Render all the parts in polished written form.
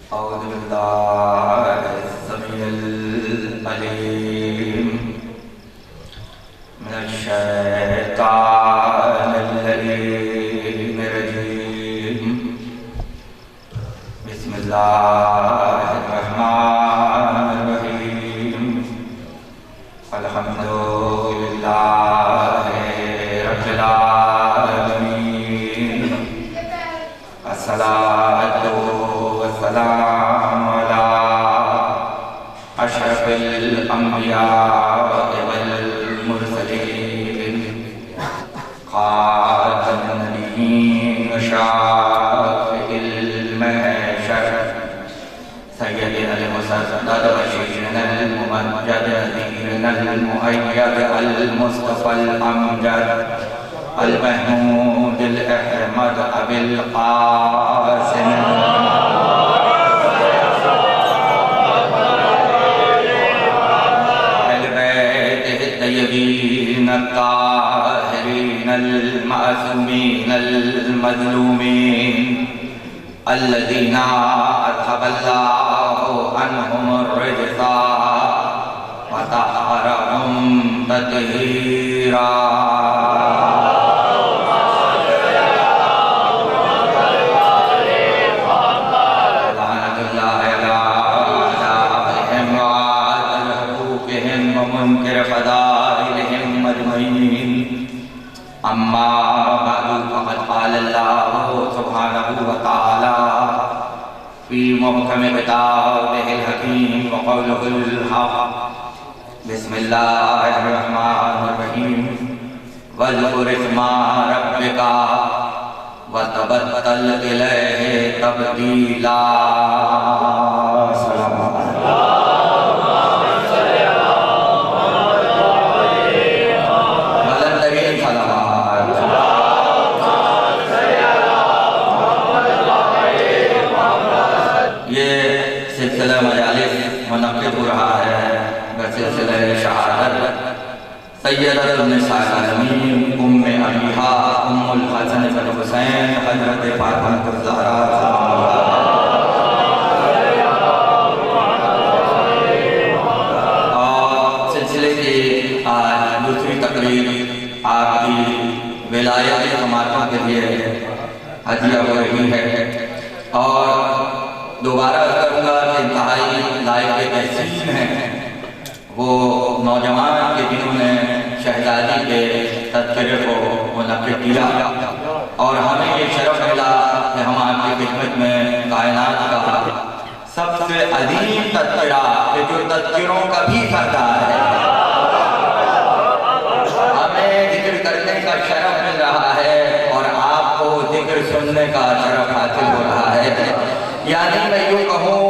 औज़ु बिल्लाहि समीउल अलीम मिनश शैतानिर रजीम। बिस्मिल्लाहिर रहमानिर रहीम। अल्हम्दुलिल्लाहि रब्बिल आलमीन। अस्सलातु वस्सलामु अला अशरफिल अंबिया वल मुरसलीन खातमुन नबिय्यीन व शाफिइल महशर सय्यदिनल मुसद्दद व शीरनल मुमज्जद नज़ीरनल मुअय्यद अल मुस्तफ़ल अमजद अल महमूदिल अहमद अबिल क़ासिम तय्यबीन ताहिरीन अल-मासूमीन अल-मज़लूमीन अल्लज़ीना अज़हबल्लाहु अन्हुमुर रिज्सा व तहहरहुम तत्हीरा। अम्मा बादु फ़क़द क़ालल्लाहु सुब्हानहु व तआला फ़ी मुहकमि किताबिहिल हकीम व क़ौलुहुल हक़। बिस्मिल्लाहिर रहमानिर रहीम। वज़्कुर इस्मा रब्बिका व तबत्तल इलैहि तब्दीला। सिलसिला मजालिस मुनक़्क़िद हो रहा है सिलसिला शहादत सय्यदतुन निसाइल आलमीन उम्मे अबीहा उम्मुल हसन बिन हुसैन हज़रत फातिमा ज़हरा। और सिलसिले की आज दूसरी तकरीर आपकी विलायत समातों के लिए हदिया हो रही है। और दोबारा करूँगा कि इंतहाई लायक तहसीन है वो नौजवान के जिन्होंने शहजादी के तज़किरे को मुनक़्क़िद किया और हमें ये शरफ़ मिला कि हम आपकी खिदमत में कायनात का सबसे अजीम तज़किरा कि जो तज़किरों का भी सरदार है हमें जिक्र करने का शरफ़ मिल रहा है और आपको जिक्र सुनने का शरफ़ हासिल हो रहा है। यानी मैं यूँ कहूँ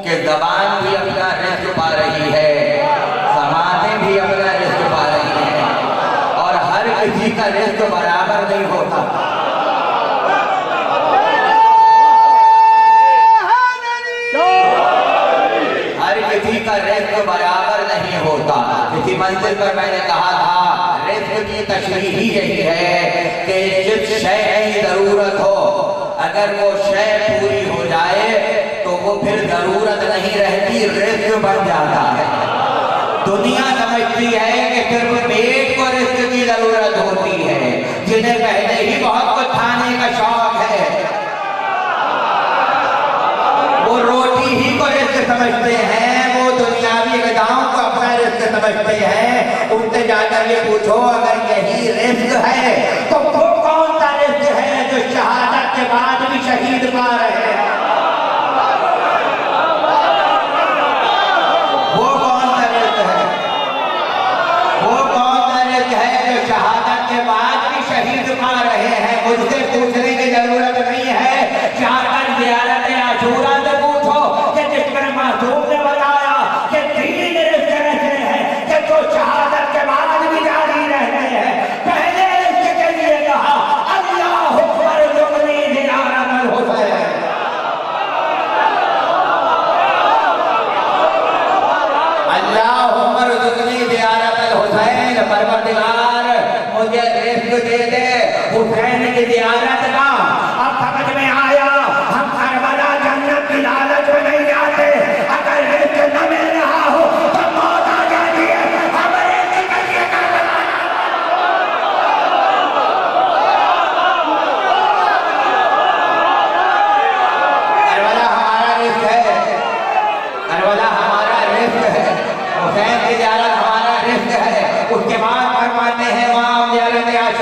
कि ज़बान भी अपना रिज़्क़ पा रही है, समातें भी अपना रिज़्क़ पा रही हैं और हर किसी का रिज़्क़ बराबर नहीं होता। हर किसी का रिज़्क़ बराबर नहीं होता। किसी मंजिल पर मैंने कहा था रिज़्क़ की तशरीह ही यही है कि जिस शय की ज़रूरत हो अगर वो शय पूरी हो जाए तो वो फिर जरूरत नहीं रहती, रिज़्क़ बन जाता है। दुनिया समझती है कि सिर्फ पेट को रिज़्क़ की जरूरत होती है, जिन्हें पहले ही बहुत कुछ खाने का शौक है वो रोटी ही को रिज़्क़ समझते हैं, वो दुनियावी ग़िज़ाओं को अपना रिज़्क़ समझते हैं। उनसे जाकर ये पूछो अगर यही रिज़्क़ है तो वो कौन सा रिज़्क़ है जो शहादत के बाद भी शहीद पा रहे हैं? वो कौन सा रिज़्क़ है? वो कौन सा रिज़्क़ है जो शहादत के बाद भी शहीद पा रहे हैं? मुझसे पूछने की जरूरत नहीं है, जाकर ज़ियारत आशूरा से पूछो कि जिसमें मासूम ने बताया कि तीन रिज़्क़ रहते हैं कि जो शहादत के बाद भी जारी रहते हैं। पहले रिज़्क़ के लिए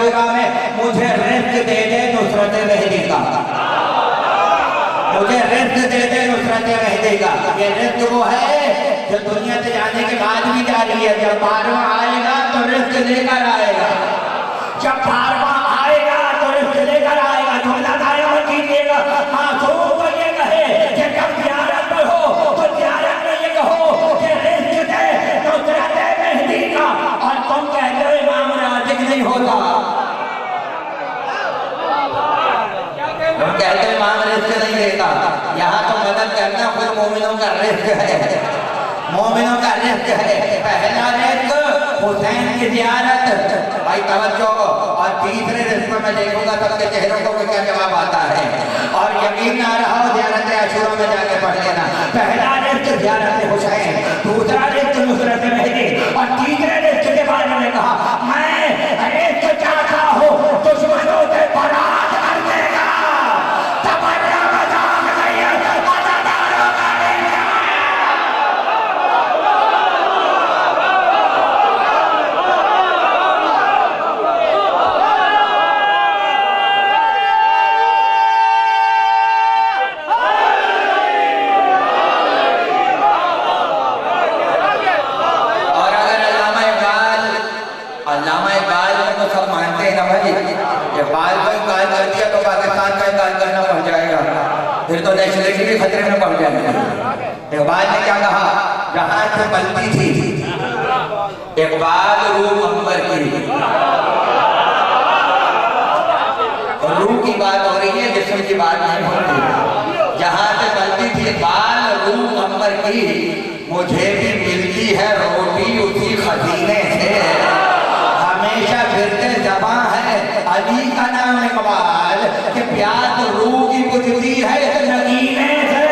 आशूरा में मुझे रिस्क दे दे नुसरत मेहदी का, मुझे रिस्क दे दे नुसरत मेहदी का। ये रिस्क वो है जो दुनिया से जाने के बाद भी जारी है। जब बारवा आएगा तो रिस्क लेकर आएगा, जब बारवा आएगा तो रिस्क लेकर आएगा। जुमला दाया मत कीजिएगा। मासूम को ये कहे कि जब ज़ियारत पर हो तो ज़ियारत में ये कहो कि रिस्क दे नुसरत मेहदी का, और तुम कहते हो इमाम राजिक नहीं होता, तुम कहते हो इमाम रिस्क नहीं देता। यहाँ तो मदद करना खुद मोमिनों का रिस्क है, मोमिनों का रिस्क है। पहला रिस्क हुसैन की ज़ियारत, भाई तवज्जो। और तीसरे रिस्क में देखूंगा सबके चेहरों को क्या जवाब आता है, और यकीन ना रहा हो ज़ियारत आशूरा में जाके पढ़ लेना। पहला रिस्क ज़ियारत हुसैन, दूसरा रिस्क नुसरत मेहदी, और तीसरे रिस्क के बारे में कहा मैं रिस्क चाहता हूँ दुश्मनों से बरात करने का, तमन्ना मजाक नहीं है, मददारों का रिस्क। फिर तो नेशनलिटी भी खतरे में पड़ जाएगा। इकबाल ने क्या कहा, जहां से बनती थी इकबाल रूह अंबर की, रूह की बात हो रही है, जिस्म की बात नहीं हो रही। जहां से बनती थी इकबाल रूह अंबर की, मुझे भी मिलती है रोटी उसी खजीने से, हमेशा फिरते ज़बां है अली का नाम इकबाल, कि प्यास रूह की बुझती है नगीने से।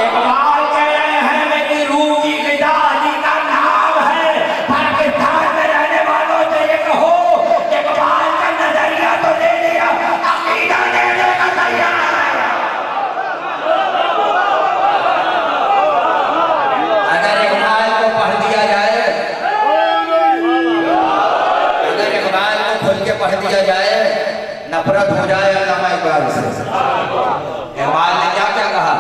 इकबाल कह रहे हैं मेरी रूह की ग़िज़ा अली का नाम है। पाकिस्तान में रहने वालों से ये कहो इकबाल का नजरिया तो ले लिया, अकीदा लेने का तैयार है। अगर इकबाल को पढ़ दिया जाए, अगर इकबाल को खुल के पढ़ दिया जाए, नफरत हो जाए अल्लामा इकबाल से। इकबाल ने क्या क्या कहा,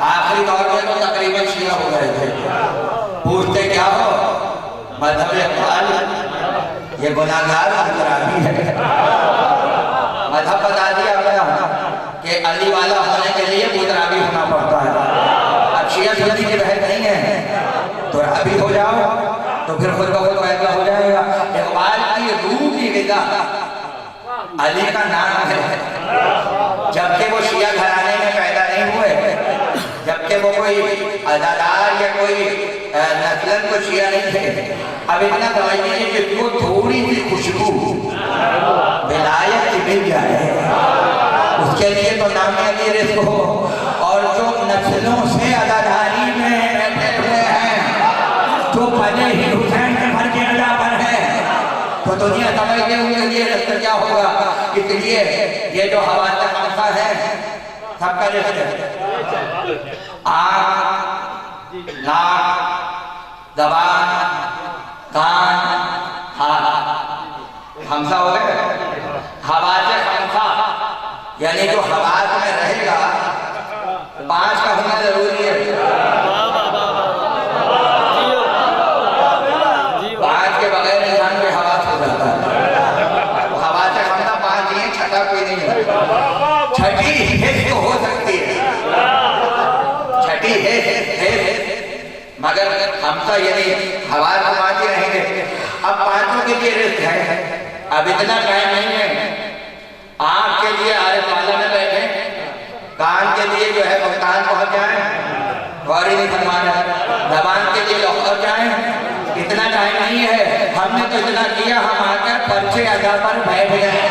आखिरी दौर में तो तकरीबन शिया हो गए थे। पूछते क्या हो, मजहब इकबाल ये गुनाहगार गुलामी है। मजहब बता दिया गया कि अली वाला होने के लिए गुलामी होना पड़ता है। अब शिया सुन्नी की बहन नहीं है तो राबी हो जाओ तो फिर खुद ब खुद पैदा हो जाएगा। इकबाल की रूह की ग़िज़ा अली का नाम है। जबकि वो शिया घराने में पैदा नहीं हुए, जबकि वो कोई अदादार या कोई नस्लन को शिया नहीं थे। अब इतना समझिए कि उसको थोड़ी सी खुशबू विलायत की मिल जाए, उसके लिए तो नाम अली रिस्क हो। और जो नस्लों से अदादारी में बैठे हुए हैं, जो पहले ही हुसैन के घर के अदा पर है, तो दुनिया समझ के उनके लिए रिस्क क्या होगा। इसलिए ये जो हवा का पंखा है सबका रिस्क, आँख, नाक, ज़बान, कान, हाथ, हमसा हो गए। हवा से पंखा यानी जो हवा में रहेगा, 5 का होना जरूरी है। 5 के बगैर इंसान में हवा हो जाता है। हवा से हमसा 5 नहीं, छठा कोई नहीं है। छठी हिस्स तो हो सकती है, छठी है, मगर हमसा यानी हवा को 5 ही रहेंगे। अब 5 के लिए रिस्क है। अब इतना टाइम नहीं है। आँख के लिए आरिफ वाला में बैठे, कान के लिए जो है कान पहुंच जाए, गौरी नहीं फरमाना, ज़बान के लिए लौट जाए। इतना टाइम नहीं है। हमने तो इतना किया, हम आकर पर्चे अदा पर बैठ गए,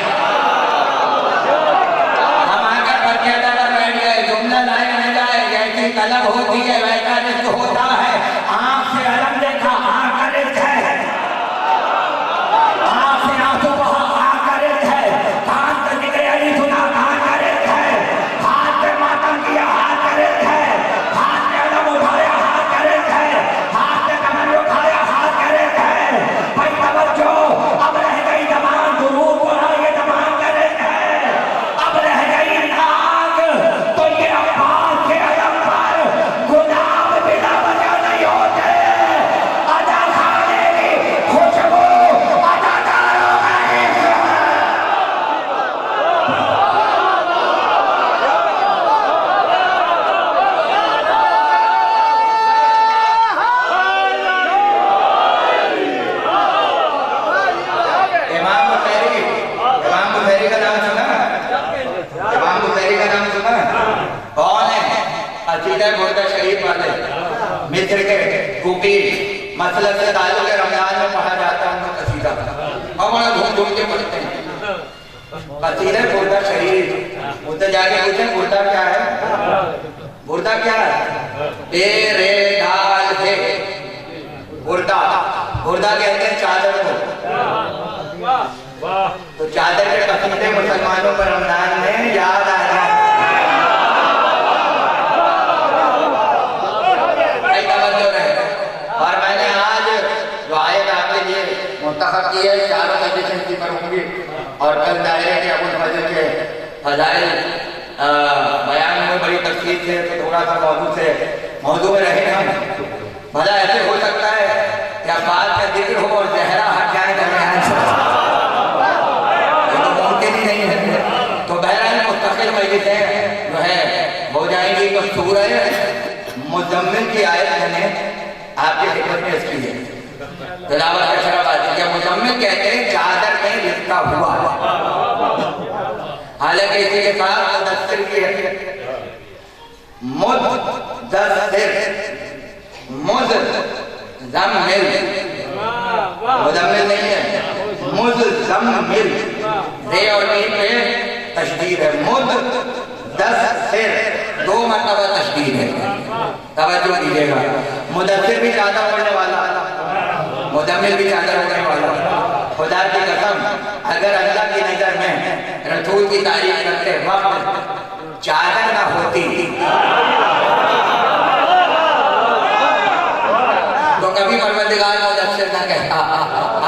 हम आकर पर्चे अदा पर बैठ गए। जुमला लाए न जाए, जैसी तलब होती है वैसा रिस्क होता है। आँख से अलम देखा, आँख का रिस्क है। आँख से आंसू बहा, आँख का रिस्क है। कान से जिक्र अली सुना, कान का रिस्क है। हाथ से मातम किया, हाथ का रिस्क है। हाथ से अलम उठाया, हाथ का रिस्क है। हाथ से कमर उठाया, हाथ का रिस्क है। भाई तवज्जो, अब रह सूफी मसलक से ताल्लुक है, रमजान में पढ़ा जाता है उनका कसीदा और बड़ा घूम घूम के पढ़ते हैं कसीदा बुर्दा शरीफ। उधर जाके पूछे बुर्दा क्या है, बुर्दा क्या है? तेरे ढाल है बुर्दा। बुर्दा कहते हैं चादर को। तो चादर के कसीदे मुसलमानों पर रमजान में याद आ जाए। और मैंने आज जो आयत आपके लिए मुंतखब की है, चारों एडिशन की पर होंगी और कल दायरे के अबुल फजल के फजाइल बयान में बड़ी तफसील से तो थोड़ा सा मौजू में रहे हम। भला ऐसे हो सकता है कि अब्बास का जिक्र हो और जहरा हट जाए दरमियान से, तो मुमकिन ही नहीं है। तो बहरहाल मुस्तकिल मजलिसें जो है हो जाएंगी। तो सूरह मुज़म्मिल की आयत मैंने आपके खिदमत में इसकी है तिलावत का शरफ आती है। मुज़म्मिल कहते हैं चादर में लिपटा हुआ, हालांकि इसी के साथ मुदस्सिर की है। मुदस्सिर मुज़म्मिल, मुज़म्मिल नहीं है, मुज़म्मिल। रे और मीम पे तशदीद है। मुदस्सिर दो मरतबा तशदीद है, तवज्जो दीजिएगा। मुदस्सिर भी चादर ओढ़ने वाला, मुज़म्मिल भी चादर ओढ़ने वाला। खुदा की कसम अगर अल्लाह की नजर में रसूल की तारीफ करते वक्त चादर ना होती तो कभी परवरदिगार मुदस्सिर ना कहता।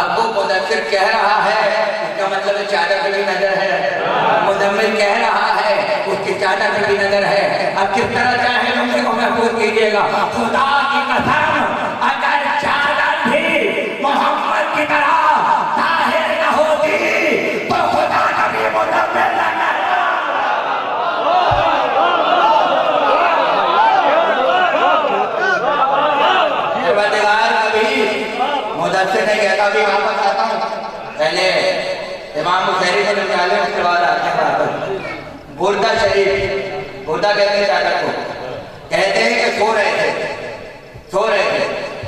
अब वो मुदस्सिर कह रहा है, इसका मतलब चादर पे भी नजर है। मुज़म्मिल कह रहा है, उसकी चादर पे भी नजर है। अब किस तरह चाहे उसी को महफूज कीजिएगा। खुदा की कसम अगर चादर भी मोहम्मद की तरह ताहिर न होती तो खुदा कभी मुज़म्मिल न करता। परवरदिगार कभी मुदस्सिर नहीं कहता। भी वापस आता हूँ, पहले इमाम बुखारी को निकाले, उसके बाद आते हैं बुर्दा शरीफ। बुर्दा कहते हैं चादर को। कहते हैं कि सो रहे थे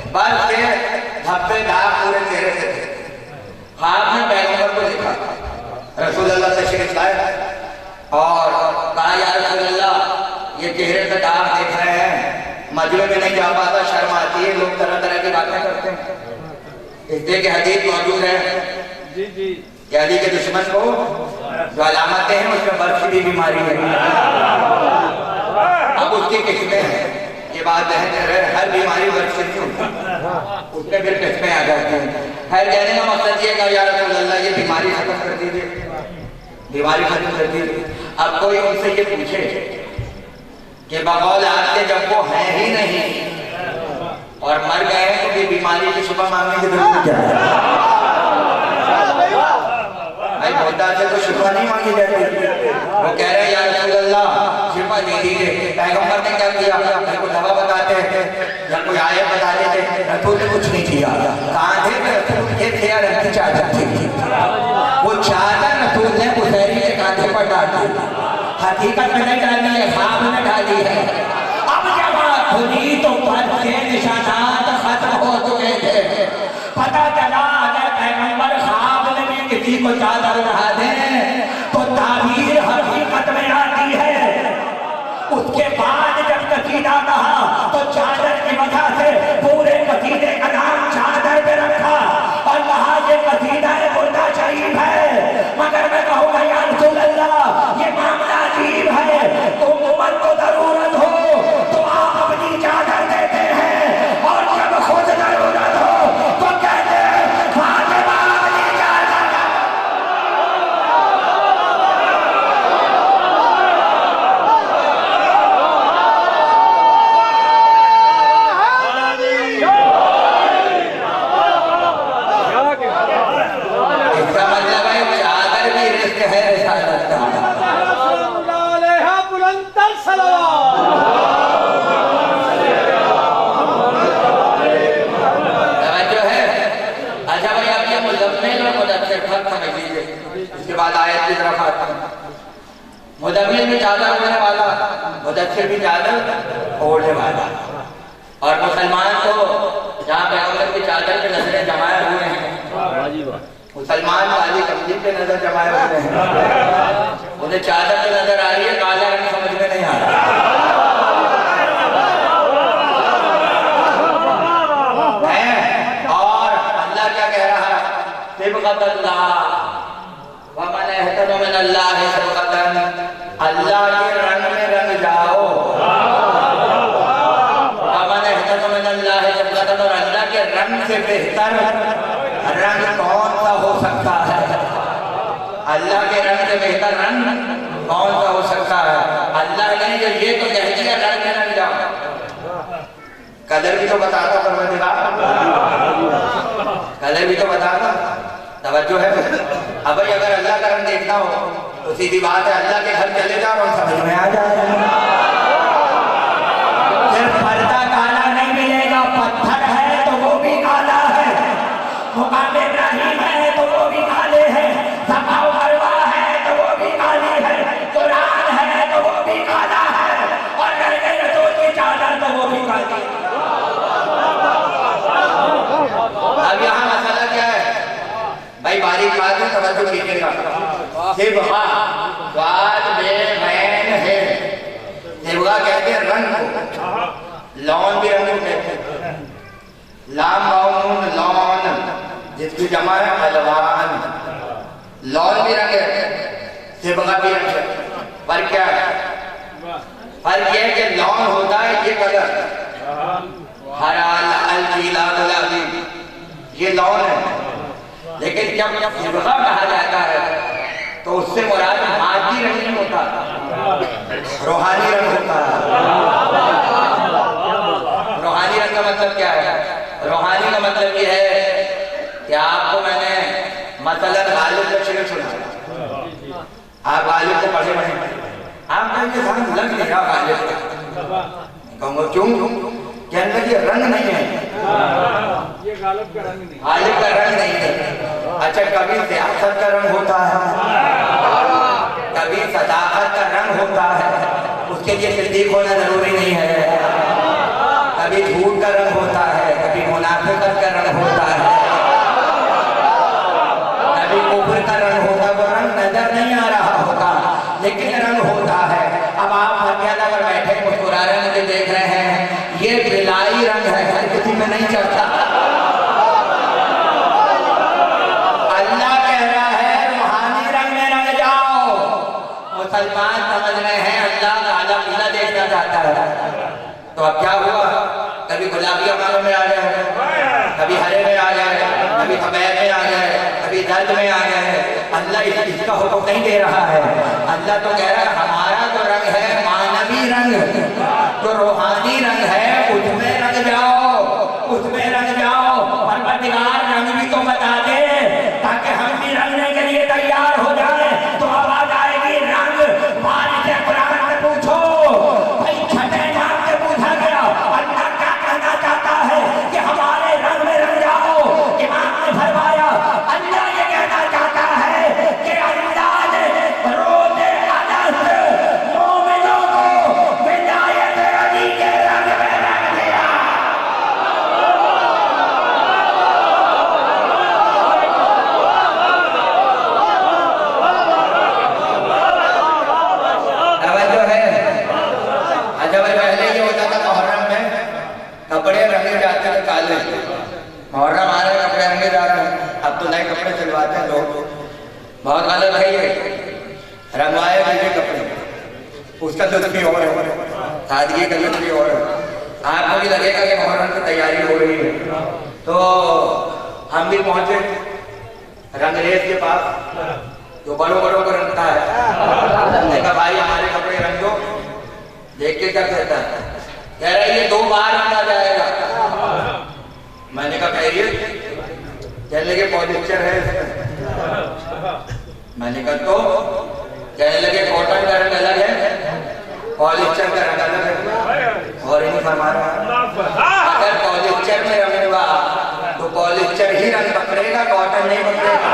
बस के धब्बे दाग पूरे चेहरे से थे। ख्वाब में पैगंबर को देखा, रसूलुल्लाह तशरीफ लाए और कहा या रसूलुल्लाह ये चेहरे पे दाग देख रहे हैं, मजमे में नहीं जा पाता, शर्म आती है, लोग तरह तरह की बातें करते हैं। इसलिए कि हदीस मौजूद है कि अली के दुश्मन को जो अलामतें हैं उसमें बर्फ की बीमारी है। अब उसकी किस्में हैं, ये बात है, हर बीमारी बर्फ से नहीं होती, उसमें फिर किस्में आ जाती हैं। हर कहने का मकसद ये है या रसूलल्लाह ये बीमारी खत्म कर दीजिए, बीमारी खत्म कर दीजिए। अब कोई उनसे ये पूछे कि बकौल आपके जब वो है ही नहीं और मर गए हैं तो ये बीमारी की शुबा मांगने की जरूरत क्या है? होता है तो शिफा नहीं मांगी जाती। वो कह रहे हैं या रसूलल्लाह शिफा दे दीजिए। पैगंबर ने क्या किया? कोई दवा बताते हैं या कोई आयत बता देते, रसूल ने कुछ नहीं किया। कांधे पे रसूल के थे और उनकी चादर थी, वो चादर रसूल ने बुखैरी के कांधे पर डाल दी। हकीकत में नहीं डाली है, ख्वाब में डाली है। अब जब बात हुई तो बर्फ के निशानात खत्म हो चुके थे। पता चला अगर पैगंबर ख्वाब में भी किसी को चादर उड़ा दे तो ताबीर हकीकत में आती है। उसके बाद जब कसीदा कहा तो चादर की वजह से पूरे कसीदे का नाम चादर पे रखा और कहा ये कसीदा बुर्दा शरीफ है। मगर मैं कहूँगा या रसूलल्लाह ये मामला अजीब है। तो उम्मत को जरूरत हो तो आप अपनी चादर देते हैं और जब खुद जरूरत हो तो कहते हैं मुज़म्मिल भी चादर ओढ़ने वाला, मुदस्सिर भी चादर ओढ़ने वाला। और मुसलमान को जहाँ पैगंबर की चादर पे नजरें जमाए हुए हैं, मुसलमान काली कमली पे नजर जमाए हुए हैं, उन्हें चादर पे नजर आ रही है, काला रंग समझ में नहीं आ रहा है। और अल्लाह क्या कह रहा है, सिबगतल्लाह वमन अहसन मिन अल्लाह सिबगतन, अल्लाह के रंग में रंग जाओ। वमन अहसन मिन अल्लाह सिबगतन, और अल्लाह के रंग से बेहतर रंग कौन सा हो सकता है? अल्लाह के रंग से बेहतर रंग कौन सा हो सकता है? अल्लाह ने जो ये तो कह दिया रंग में रंग जाओ, कलर भी तो बताता परवरदिगार, कलर भी तो बताता, तवज्जो है। अब भाई अगर अल्लाह का रंग देखना हो तो सीधी बात है, अल्लाह के घर चले जाओ और समझ में आ जाएगा। सिर्फ पर्दा काला नहीं मिलेगा, पत्थर है तो वो भी काला है, मुकाम इब्राहिम है तो वो भी काले हैं, सफा मरवा है तो वो भी काली है, कुरान है तो वो भी काला है, और रसूल की चादर तो वो भी काली है। अब यहाँ मसला क्या है भाई, बारीक बात में तवज्जो कीजिएगा। सिबगा बाद में मैन है, सिबगा कहते हैं रंग को, लौन भी रंग को कहते हैं, लाम लौन लौन जिसकी जमा है अलवान, लौन भी रंग है, सिबगा भी रंग है। पर क्या है, फर्क यह है कि लौन होता है ये कलर, हरा लाल पीला गुलाबी, ये लौन है। लेकिन जब सिबगा कहा जाता है तो उससे मुराद मादी रंग नहीं होता, रूहानी रंग होता है। रूहानी रंग का मतलब क्या है? रूहानी का मतलब ये है कि आपको मैंने मसलन गालिब का शेर सुना, आप गालिब को पढ़े पढ़े, आप कहेंगे हम लग नहीं रहा गालिब का, कहूँगा क्यों? कहने लगे रंग नहीं है, ये गालिब का रंग नहीं, गालिब का रंग नहीं है। अच्छा, कभी सियासत का रंग होता है, कभी सदाकत का रंग होता है, उसके लिए सिद्दीक होना जरूरी नहीं है। कभी झूठ का रंग होता है, कभी मुनाफिकत का रंग होता है, कभी कुफ्र का रंग होता है, वो रंग नजर नहीं आ रहा होता लेकिन रंग होता है। अब आप मर्यादा पर बैठे मुस्कुरा रहे मुझे देख रहे हैं, ये बिलाई रंग है, हर किसी में नहीं चढ़ता। अल्लाह कह रहा है रूहानी रंग में रंग जाओ। मुसलमान समझ रहे हैं अल्लाह काला पीला देखना चाहता है, तो अब क्या हुआ, कभी गुलाबी अमारों में आ जाए, कभी हरे में आ जाए, कभी सफेद में आ जाए, कभी दर्द में आ जाए। अल्लाह इसका हुक्म नहीं दे रहा है, अल्लाह तो कह रहा है हमारा जो रंग है मानवी रंग, जो रूहानी रंग है उसमें रंग जाओ, उसमें रंग जाओ। परवरदिगार रंग भी तो बता दे ताकि हम भी रंगने के लिए तैयार हो जाए। तो आवाज आएगी रंग, मालिक से कुरान में पूछो भाई, छठे नाम से पूछा गया अल्लाह क्या कहना चाहता है कि हमारे रंग में रंग जाओ। इमाम ने फरमाया अल्लाह ये कहना चाहता है कि अल्लाह ने रोज़े अलस्त मोमिनों को विलायत अली के रंग में रंग दिया। तवज्जो है। अच्छा भाई, पहले ये होता था मुहर्रम में कपड़े रंगे जाते थे काले, मुहर्रम आ रहा है कपड़े रंगे जा रहे हैं, अब तो नए कपड़े सिलवाते हैं लोग, बहुत गलत है ये, रंगवाए गए कपड़े, उसका लुत्फ भी और है, सादगी का लुत्फ भी और है। आपको भी लगेगा कि मुहर्रम की तैयारी हो रही है। तो हम भी पहुंचे रंगरेज के पास जो बड़ों बड़ों को रंगता है, देखा भाई हमारे कपड़े रंग दो। देख के क्या कहता है, कह रहा है ये 2 बार रंगा जाएगा। मैंने कहा खैरियत, कहने लगे पॉलिस्टर है इसमें। मैंने कहा तो, कहने लगे कॉटन का रंग अलग है, पॉलिस्टर का रंग अलग है। और इन्हीं फरमा रहा अगर पॉलिस्टर में रंगूंगा तो पॉलिस्टर ही रंग पकड़ेगा, कॉटन नहीं पकड़ेगा।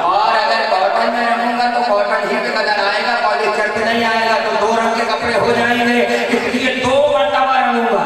और अगर कॉटन में रंगूंगा तो कॉटन ही पे कलर आएगा, पॉलिस्टर पे नहीं आएगा, तो 2 रंग के कपड़े हो जाएंगे। इसलिए 2 मरतबा रंगूंगा।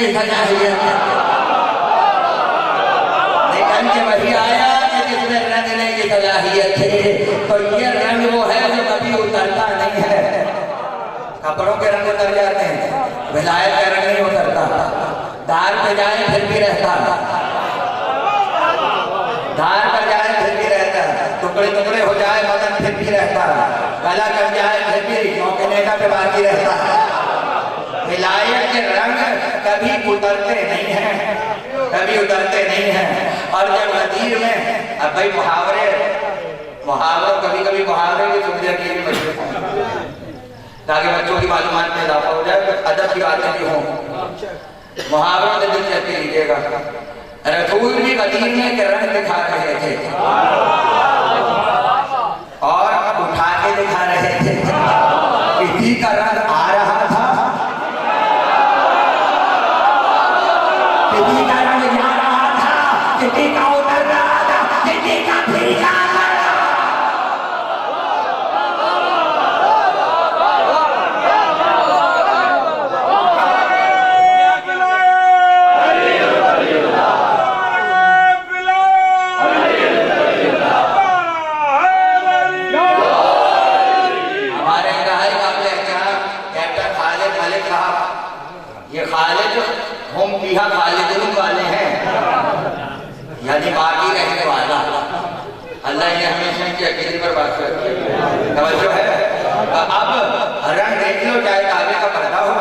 की सलाहियत निकल के वही आया कि जिसमें रंगने की सलाहियत है। तो ये रंग वो है जो कभी उतरता नहीं है। कपड़ों के रंग उतर जाते हैं, विलायत का रंग नहीं उतरता। धार पे जाए फिर भी रहता, धार पर जाए फिर भी रहता, टुकड़े टुकड़े हो जाए बदन फिर भी रहता, गला कट जाए फिर भी क्योंकि नेता पे बाकी रहता है। विलायत के रंग कभी उतरते नहीं हैं, कभी उतरते नहीं हैं। और जब नदीर में अब भाई मुहावरों कभी कभी मुहावरे की सुविधा की भी बच्चों ताकि बच्चों की मालूमात में इजाफा हो जाए, तो अदब की बातें भी हों। मुहावरों से दिलचस्पी लीजिएगा। रसूल भी मदीने के रंग दिखा रहे थे और उठा के दिखा रहे थे। किसी का रंग आ रहा था, किसी का रंग जा रहा था, किसी का उतर रहा था, किसी का फिर जा रहा। ये खालिद हम बिहा खालिदुन वाले हैं, यानी बाकी रहने वाला। अल्लाह ने हमेशा इनकी अकीदे पर बात करती है, तवज्जो है। अब रंग देख लो, चाहे काबे का पर्दा हो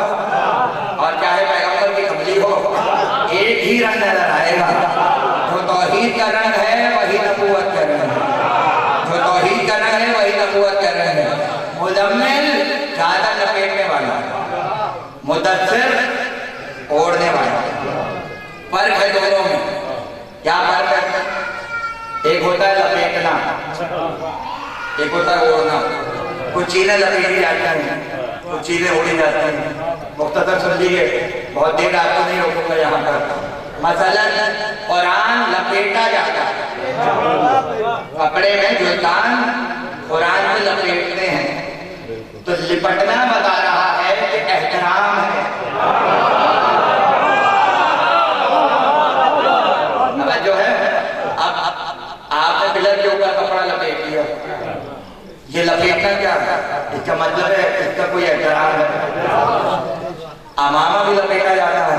और चाहे पैगंबर की कमली हो, एक ही रंग नजर आएगा। जो तौहीद का रंग है वही नबूवत का रंग है, जो तौहीद का रंग है वही नबूवत का रंग है। मुज़म्मिल ज़्यादा लपेटने वाला, मुदस्सिर ओढ़ने वाला। फर्क है दोनों में, क्या फर्क है? एक होता है लपेटना, एक होता है ओढ़ना। कुछ चीजें लपेटी जाती हैं, कुछ चीजें ओढ़ी जाती हैं। मुख्तसर सुन लीजिए, बहुत देर आपको नहीं रोकूंगा यहाँ पर। मसलन कुरान लपेटा जाता है, कपड़े में जुल्तान कुरान में लपेटते हैं, तो लिपटना बता रहा है कि एहतराम है। जो है अब आपने पिलर के ऊपर कपड़ा लपेट लिया, ये लपेटना क्या है? इसका मतलब है इसका कोई एहतराम है। अमामा भी लपेटा जाता है,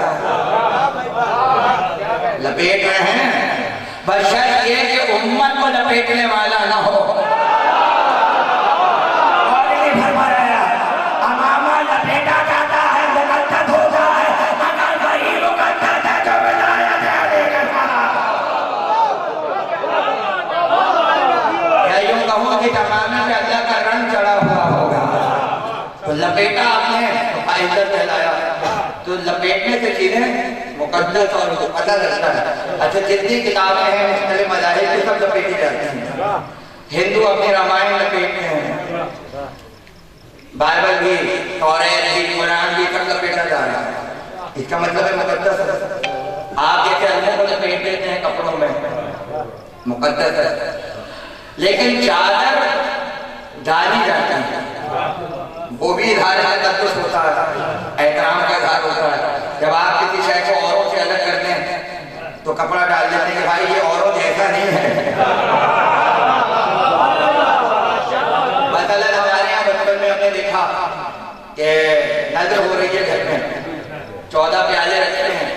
लपेट रहे हैं, बशर्त ये कि उम्मत को लपेटने वाला ना हो। जमाने में अल्लाह का रंग चढ़ा हुआ होगा, तो लपेटा आपने तो इज्जत कहलाया। तो लपेटने से चीजें मुकद्दस और पता लगता है। अच्छा, जितनी किताबें हैं मुख्तलिफ मज़ाहिब की सब लपेटी जाती हैं। हिंदू अपनी रामायण लपेटते हैं, बाइबल भी, तौरात भी, कुरान भी, सब लपेटा जा रहा है। इसका मतलब है मुकद्दस। आप जैसे अल्लाह को लपेट देते हैं कपड़ों में, मुकद्दस है। लेकिन चादर डाली जाती है, वो भी इज़हार तक़द्दुस होता है, एहतराम का इज़हार होता है। जब आप किसी शय को औरों से अलग करते हैं तो कपड़ा डाल देते हैं कि भाई ये औरों जैसा नहीं है। मसलन हमारे यहाँ बचपन में हमने देखा कि नजर हो रही है घर में, 14 प्याले रखते हैं,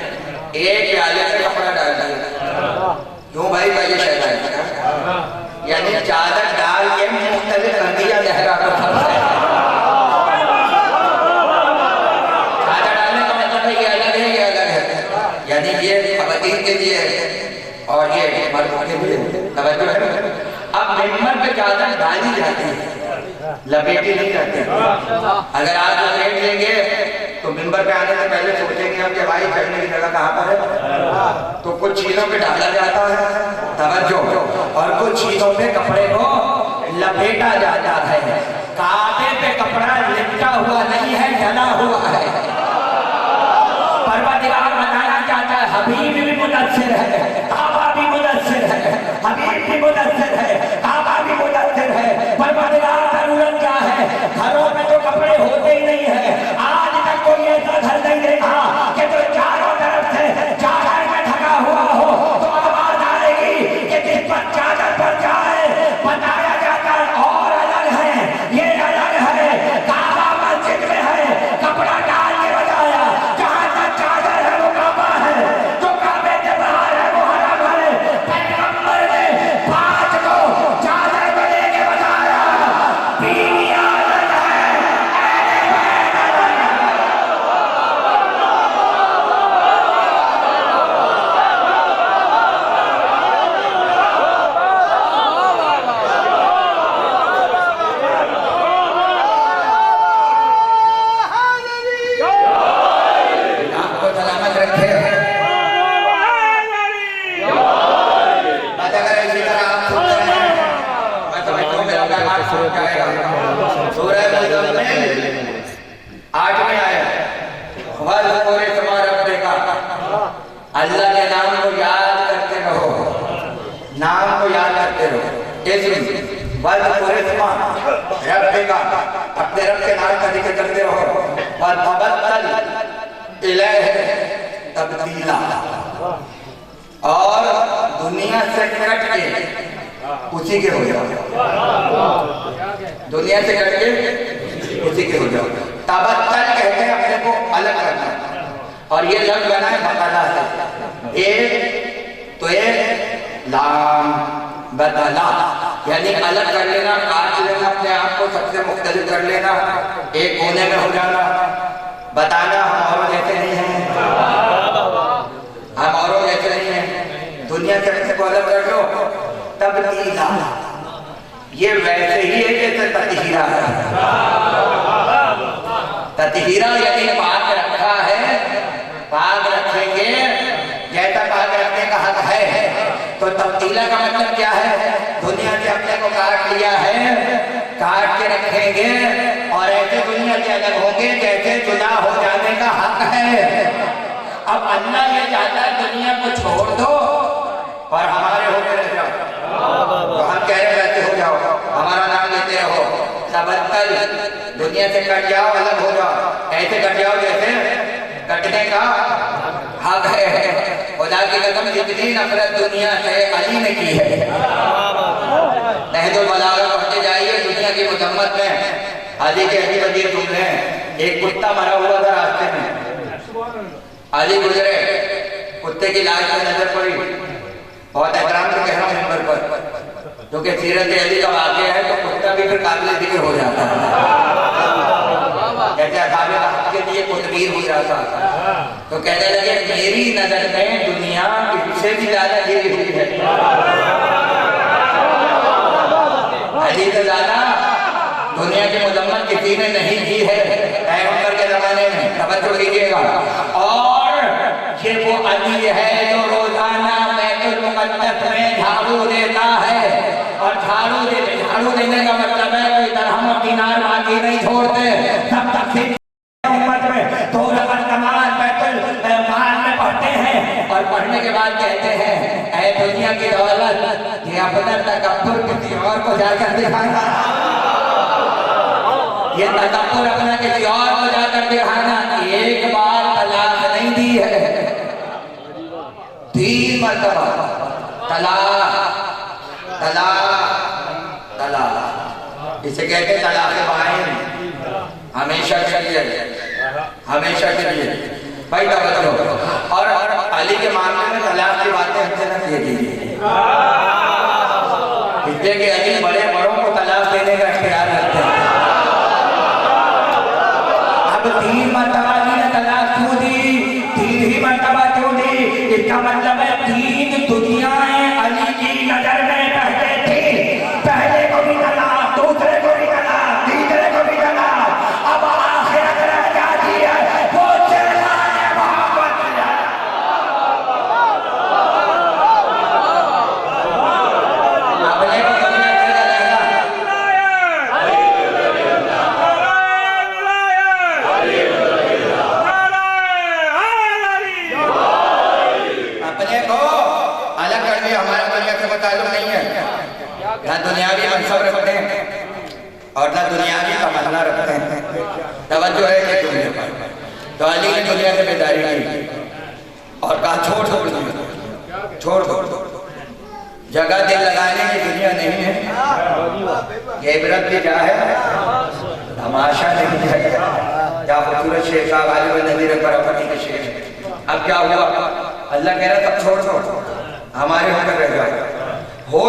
एक प्याले से कपड़ा डाल दिया। क्यों भाई ये शहर है, यानी चादर डाल के मुख्तलिफ रंगीला लहरा को फंसा है। चादर डालने का मतलब है ये अलग है, ये अलग है, यानी ये ख़वातीन के लिए और ये मर्दों के लिए। तवज्जो है। अब मिंबर पे चादर डाली जाती है, लपेटी नहीं जाती। अगर आप लपेट लेंगे तो मिंबर पे आने से पहले सोचेंगे हम कि भाई चढ़ने की जगह कहाँ पर है, तो कुछ चीजों पे डाला जाता है, तवज्जो, और कुछ चीजों पे कपड़े को लपेटा जाता है। काबे पे कपड़ा लिपटा हुआ नहीं है, डला हुआ है। परवरदिगार बताना चाहता है हबीब भी मुदस्सिर है, काबा भी मुदस्सिर है, हबीब भी मुदस्सिर है, काबा भी मुदस्सिर है। परवरदिगार जरूरत क्या है? घरों में तो कपड़े होते ही नहीं है। आज तक कोई ऐसा घर नहीं देखा कि जो चारों अल्लाह के नाम को याद करते रहो, नाम को याद करते रहो। इस रब का अपने रब के नाम का जिक्र करते रहो और तबत्तल इलैहि तब्दीला, और दुनिया से कट के उसी के हो जाओ, दुनिया से कट के उसी के हो जाओ। तबत्तल कहते हैं अपने को अलग करना, और ये लफ्ज़ बना है बतला से, एक तो एक लाम बदला, यानी अलग कर लेना, काट लेना, अपने आप को सबसे मुख्तलिफ कर लेना, एक कोने में हो जाना, बताना हम औरों जैसे नहीं हैं, हम औरों जैसे नहीं हैं, दुनिया से अपने को अलग कर लो। तब्दीला ये वैसे ही है जैसे ततहीरा है, ततहीरा यानी पाक रखा है, पाक रखेंगे जैसा पाक रखने का हक है। तो तब्दीला का मतलब क्या है? दुनिया से अपने को काट लिया है, काट के रखेंगे और ऐसे दुनिया से अलग होंगे जैसे जुदा हो जाने का हक है। अब अल्लाह ये चाहता है दुनिया को छोड़ दो और हमारे होकर रह जाओ, तो हम कह रहे वैसे हो जाओ, हमारा नाम लेते रहो। तबत्तल दुनिया से कट जाओ, अलग हो जाओ, ऐसे कट जाओ जैसे कटने का हक है। खुदा की कसम जितनी नफरत दुनिया से अली ने की है, नहजुल बलागा पढ़ते जाइए, दुनिया की मुजम्मत में अली के अजीब अजीब जुमले हैं। एक कुत्ता मरा हुआ था रास्ते में, अली गुजरे, कुत्ते की लाश में नजर पड़ी, बहुत एहतराम से कह रहा हूँ नंबर पर, क्योंकि सीरत अली का वाक़या है तो कुत्ता भी फिर काबिल जिक्र हो जाता है, जैसे असाबे वक्त के लिए कुतबीर हो जाता। तो कहने लगे मेरी नजर में दुनिया इससे भी ज्यादा गिरी हुई है, अली से ज्यादा दुनिया की मुजम्मत किसी ने नहीं की है पैगंबर के जमाने में, तवज्जो कीजिएगा। और ये वो अली है जो रोजाना बैतुल मुक़द्दस में झाड़ू देता है, और झाड़ू देने का मतलब है कोई दरहम और दीनार बाकी नहीं छोड़ते, सब तक उम्मत में तो नमाज बैतुल माल में पढ़ते हैं, और पढ़ने के बाद कहते हैं ऐ दुनिया की दौलत ये अपना तकब्बुर किसी और को जाकर दिखाना, ये तकब्बुर अपना किसी और को जाकर दिखाना। एक बार तलाक नहीं दी है, 3 मरतबा तलाक तलाक तलाक, इसे कहते तलाक बाइन, हमेशा के लिए, हमेशा के लिए भाई तवज्जो। और अली के मामले में तलाक की बातें हमसे न कीजिए, इसलिए कि अली बड़े बड़ों को तलाक देने का इख्तियार रखते हैं। अब 3 मरतबा ने तलाक क्यों दी, 3 ही मरतबा क्यों दी? इसका मतलब है 3 दुनियाएं अली की नजर में पहले थी, पहले को भी तलाक, दूसरे को भी तलाक, तीसरे को भी तलाक, अब आखिरत रह जाती है वो चिल्लाने मोहब्बत है। अपने को दुनिया से जलाएगा, अपने को अलग कर दिया, हमारा दुनिया से ताल्लुक नहीं है, ना दुनियावी मनसब रखते हैं और ना दुनियावी तमन्ना रखते हैं, तवज्जो है कि दुनिया पर। तो अली ने दुनिया से बेदारी की और कहा छोड़ दो, छोड़ दो, जगह दिल लगाने की दुनिया नहीं है, ये इबरत की क्या है, तमाशा नहीं है, क्या खूबसूरत शेख का गालिब नज़ीर बराबरी के शेख। अब क्या हुआ? अल्लाह कह रहा तब छोड़ दो, हमारे होकर रह जाओ, हो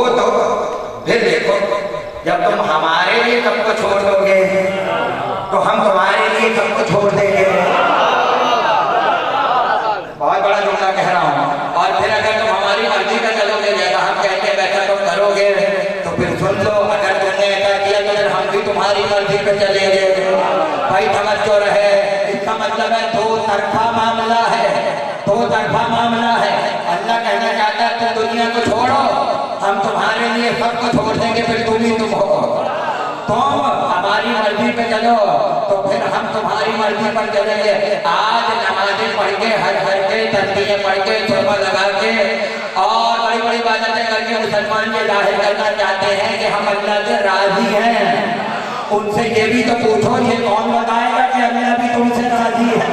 तो फिर देखो जब तुम हमारे लिए सबको छोड़ दोगे तो हम तुम्हारे लिए सबको छोड़ देंगे। बहुत बड़ा जुमला कह रहा हूँ। और फिर अगर तुम हमारी मर्जी का चलोगे जैसा हम कहते हैं वैसा तुम करोगे तो फिर सुन लो, अगर तुमने ऐसा किया तो फिर हम भी तुम्हारी मर्जी पे चलेंगे। भाई तवज्जो रहे, इसका मतलब है 2 तरफा मामला है, 2 तरफा मामला है। अल्लाह कहना चाहता है तुम दुनिया को छोड़ो, हम तुम्हारे लिए सबको छोड़ देंगे, फिर तुम ही तुम हो। तुम हमारी मर्जी पे चलो तो फिर हम तुम्हारी मर्जी पर चलेंगे। आज नमाजें पढ़ के हर घर के तस्बीहें पढ़ के थोपा लगा के और बड़ी बड़ी बातें करके मुसलमान ये जाहिर करना चाहते हैं कि हम अल्लाह से राजी हैं। उनसे ये भी तो पूछो, ये कौन बताएगा कि अल्लाह भी तुमसे राजी है?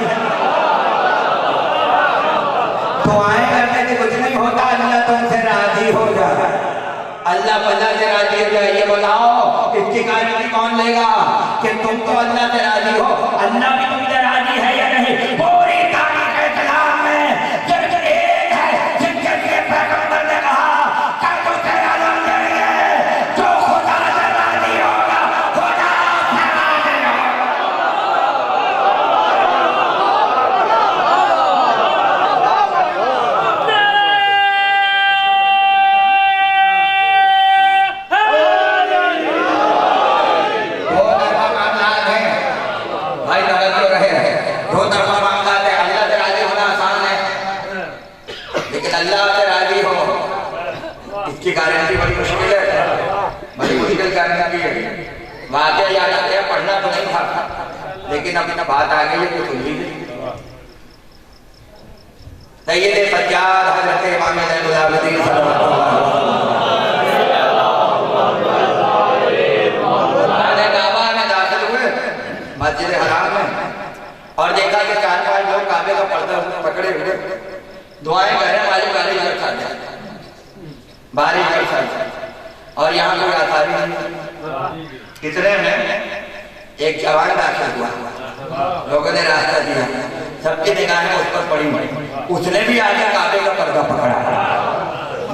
दुआएं करने से कुछ नहीं होता, अल्लाह तुमसे राजी हो जाए। अल्लाह बंदा से राजी हो जाए, ये बताओ इसकी गारंटी कौन लेगा कि तुम तो अल्लाह से राजी हो? अल्लाह भी तुमसे राजी है या नहीं? पूरी तारीख इस्लाम में सिर्फ एक है जिनके लिए पैगंबर ने कहा कल तो तेरा नाम लेंगे, जो खुदा से राजी होगा खुदा से राजी की गारंटी बड़ी मुश्किल है, बड़ी मुश्किल गारंटी है। वाकई याद आ गया, पढ़ना तो नहीं था लेकिन अब बात आ गई है तो सुन लीजिए। सैयद सज्जाद हज़रत इमाम ज़ैनुल आबिदीन काबा में दाखिल हुए मस्जिद हराम में और देखा कि 4-5 लोग काबे का पर्दा पकड़े हुए दुआएं कर रहे हैं, मालिक बारिश बरसा दे, बारिश बरसा दे। और यहाँ कोई आसानी नहीं। कितने में एक जवान दाखिल हुआ, लोगों ने रास्ता दिया, सबकी निगाहें उस पर पड़ी। उसने भी आगे काबे का पर्दा पकड़ा,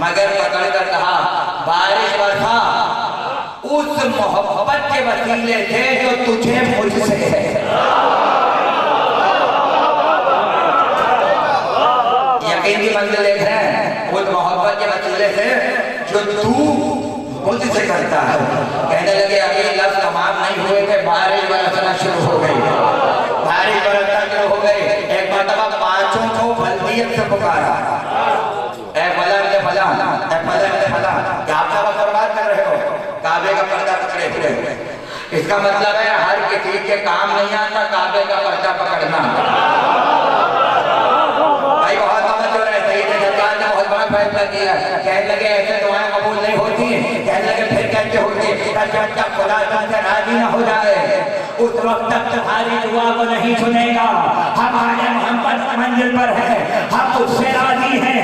मगर पकड़ कर कहा बारिश बरसा उस मोहब्बत के वसीले से जो तुझे मुझसे है। यकीन की मंजिल देख रहे हैं, उस मोहब्बत के वसीले से जो तू मुझसे करता है। कहने लगे अभी लफ्ज़ तमाम नहीं हुए थे, बारिश बरसना शुरू हो गई, बारिश बरसना शुरू हो गई। एक मरतबा 5 को बल्दियत से पुकारा, ए फलां के फलां, ए फलां के फलां, क्या आप सब बर्बाद कर रहे हो? काबे का पर्दा पकड़े हुए। इसका मतलब है हर किसी के काम नहीं आता काबे का पर्दा पकड़ना। भाई बहुत समझ हो रहे हैं, सही सरकार ने बहुत बड़ा फैसला किया। कहने लगे ऐसे दुआएं कबूल नहीं होती, कहने लगे फिर कैसे होती? जब तक खुदा तुमसे राजी न हो जाए उस वक्त तक तुम्हारी दुआ को नहीं सुनेगा। हमारे मोहम्मद की मंजिल पर है, हम उससे राजी हैं,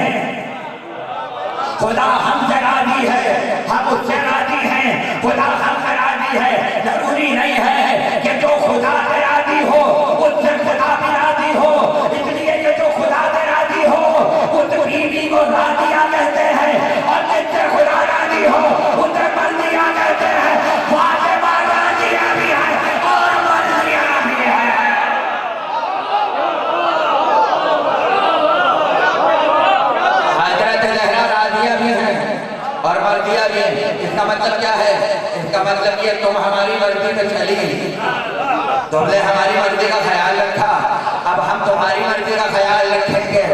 खुदा हमसे राजी है, हम उससे राजी हैं, खुदा हमसे राजी है। जरूरी नहीं है कि जो खुदा से राजी हो उससे खुदा भी राजी हो, इसलिए कि जो खुदा से राजी हो उस बीवी को राजिया कहते हैं और जिससे खुदा राजी हो उसे मर्जिया कहते हैं। फातिमा राजिया भी है और मर्जिया भी है। हज़रत ज़हरा राजिया भी है और मर्जिया भी है। इसका मतलब क्या है? इसका मतलब ये तुम हमारी मर्जी पे चली, तुमने हमारी मर्जी का ख्याल रखा, अब हम तुम्हारी मर्जी का ख्याल रखेंगे।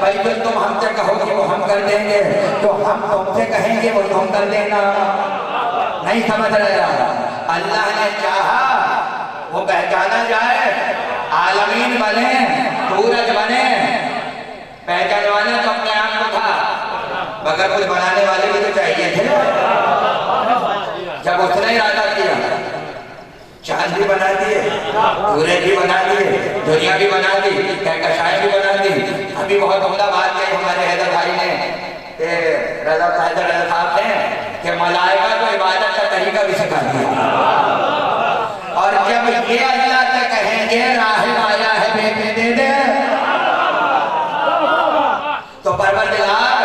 भाई जो तुम हमसे कहोगे वो हम कर देंगे, तो हम तुमसे कहेंगे वो तुम कर देना। नहीं समझ रहे? अल्लाह ने चाहा वो पहचाना जाए, आलमीन बने, सूरज बने, पहचानवाना तो अपने आप को था, मगर कुछ बनाने वाले भी तो चाहिए थे। जब उसने इरादा किया चांद भी बना दिए, सूरज भी बना दिए, दुनिया भी बना दी, कहकशाएं भी बना दी। अभी बहुत उम्दा बात कही हमारे हैदर भाई ने, रज़ा साहब ने, कि मलाइका को इबादत का तरीका भी सिखा दिया। और जब ये अल्लाह से कहेंगे राहिब आया है बेटे दे दे, तो परवरदिगार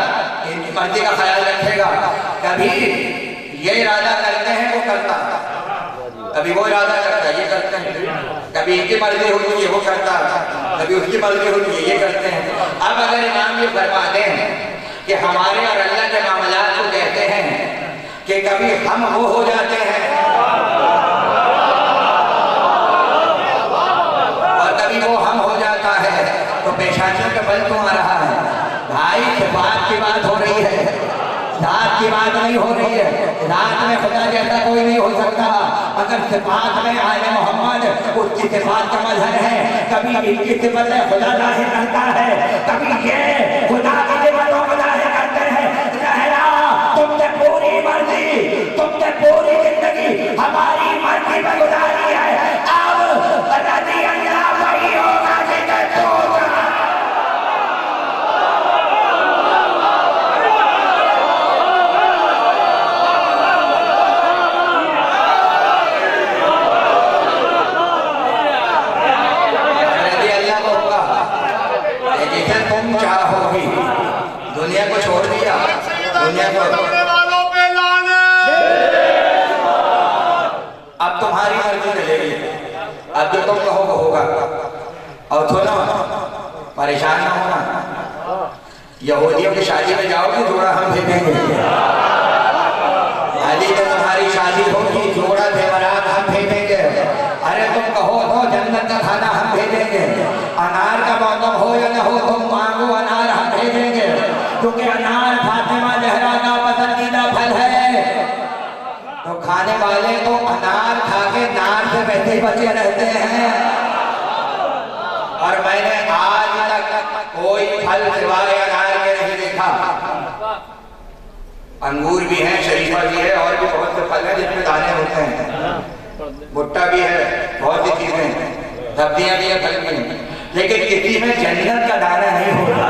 इनकी मर्जी का ख्याल रखेगा। कभी ये इरादा करते हैं वो करता, कभी वो इरादा करता है ये करते हैं, कभी इनकी मर्जी होती है वो करता, कभी उसकी मर्जी होती है ये करते हैं। अब अगर इमाम ये फरमा दें कि हमारे और अल्लाह के मामलात को कहते हैं कि कभी हम वो हो जाते हैं और कभी वो हम हो जाता है, तो पेशानियों का बल क्यों आ रहा है? भाई बात की बात हो रही है, रात की बात नहीं हो रही है, रात में खुदा जैसा कोई नहीं हो सकता। अगर सिफात में आले मोहम्मद उसकी सिफात का मजहर है, कभी इनकी सिफत खुदा जाहिर करता है, कभी ये खुदा की सिफतों को जाहिर करते हैं। जहरा तुमने पूरी मर्जी, तुमने पूरी जिंदगी हमारी मर्जी में गुजारी है, अब रज़ी अल्लाह वही होगा जिसे तू चाहोगी। दुनिया को छोड़ दिया, दुनिया को अब तुम्हारी मर्जी चलेगी, अब जो तुम कहो वो होगा। और सुनो, परेशान ना होना, यहूदियों की शादी में जाओगे जोड़ा हम भेजेंगे, अली तो तुम्हारी शादी होगी जोड़ा जेवरात हम भेजेंगे। अरे तुम कहो तो जन्नत का खाना हम भेजेंगे, अनार का मौसम हो या न हो तुम मांगो अनार हम भेजेंगे, क्योंकि अनार फातिमा ज़हरा का पसंदीदा फल है। तो खाने वाले तो अनार खा के नार से वैसे बचे रहते हैं। और मैंने आज तक कोई फल सिवाय अनार के नहीं देखा। अंगूर भी है, शरीफा भी है, और भी बहुत से फल हैं जिसमें दाने होते हैं, भुट्टा भी है, बहुत सी चीजें, सब्जियां भी है, फल भी है, लेकिन किसी में जन्नत का दाना नहीं होता।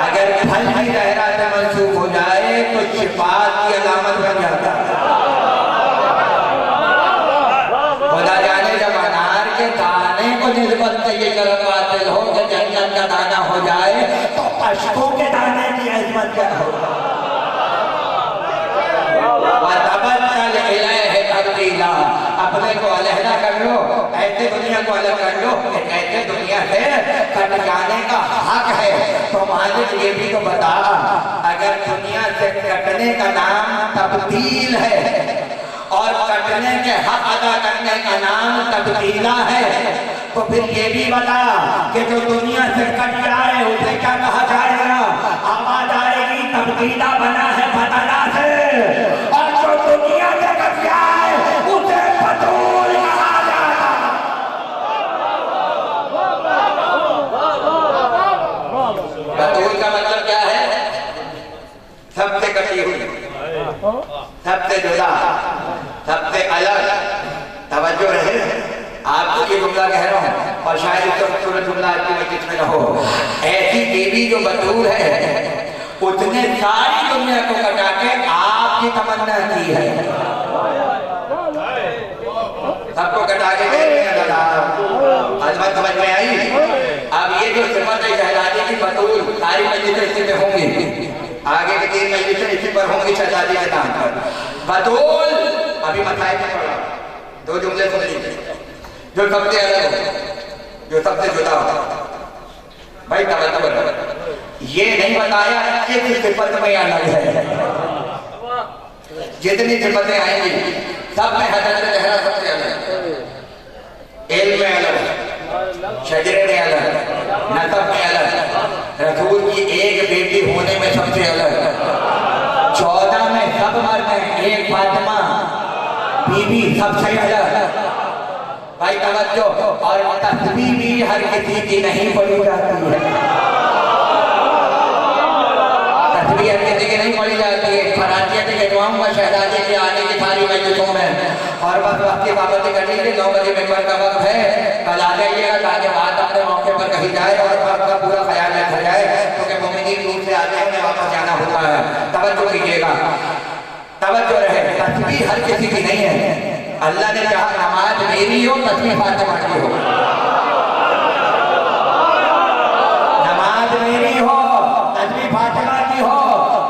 अगर फल भी ज़हरा से मंसूब हो जाए तो शिफात की अलामत बन जाता है। खुदा जाने जब अनार के दाने को निस्बत से ये करम हासिल हो कि जन्नत का दाना हो जाए तो पशुओं के दाने की अजमत क्या होगा। अपने को अलहदा कर लो, ऐसे दुनिया को अलग कर लो, ऐसे दुनिया से कट जाने का हक है। तो मालिक ये भी तो बता, अगर दुनिया से कटने का नाम तब्दील है और कटने के हक अदा करने का नाम तब्दीला है, तो फिर ये भी बता कि जो दुनिया से कट जाए उसे क्या कहा जाएगा। आवाज आएगी तब्दीला बना है बदला से, और जो दुनिया से कट जाए उसे बतूल कहा जाएगा। बतूल का मतलब क्या है? सबसे कटी हुई, सबसे जुदा, सबसे अलग। तवज्जो रहे, आपको ये जुमला कह रहा हूँ और शायद इसका खूबसूरत जुमला आपकी मस्जिद में न हो। ऐसी देवी जो बतूल है उसने सारी दुनिया को कटा के आपकी तमन्ना की है, सबको कटा के समझ में आई। अब ये जो सिफत है शहजादी की बतूल, सारी मस्जिदें इसी में होंगी, आगे की 3 मस्जिदें इसी पर होंगी शहजादी के नाम पर। बतूल अभी मसाइल में पड़ा, 2 जुमले सुन लीजिए। जो सबसे अलग हो, जो सबसे जुदा हो, भाई तवज्जो, ये नहीं बताया किस सिफत में अलग है। जितनी सिफतें आएंगी सब में हज़रत ज़हरा सबसे अलग, इल्म में अलग, शजरे में अलग, नसब में अलग, रसूल की एक बेटी होने में सबसे अलग, 14 में सब मर्द हैं, एक फातिमा बीबी सबसे अलग। भाई तवज्जो, और तस्बीह भी हर किसी की नहीं पढ़ी जाती है, तस्बीह हर किसी की नहीं पढ़ी जाती है। फराजियत के दुआऊंगा शहजादी के आने की सारी मजलिसों में। और बस वक्त की पाबंदी कर लीजिए, 9 बजे मेंबर का वक्त है, कल आ जाइएगा ताकि बात अपने मौके पर कही जाए और वक्त का पूरा ख्याल रखा जाए, क्योंकि मोमिनीन दूर से आते हैं, वापस जाना होता है। तवज्जो कीजिएगा, तवज्जो रहे, तस्बीह हर किसी की नहीं है। अल्लाह ने कहा नमाज मेरी हो, तस्बीह फातिमा की हो, नमाज मेरी हो, तस्बीह फातिमा की हो।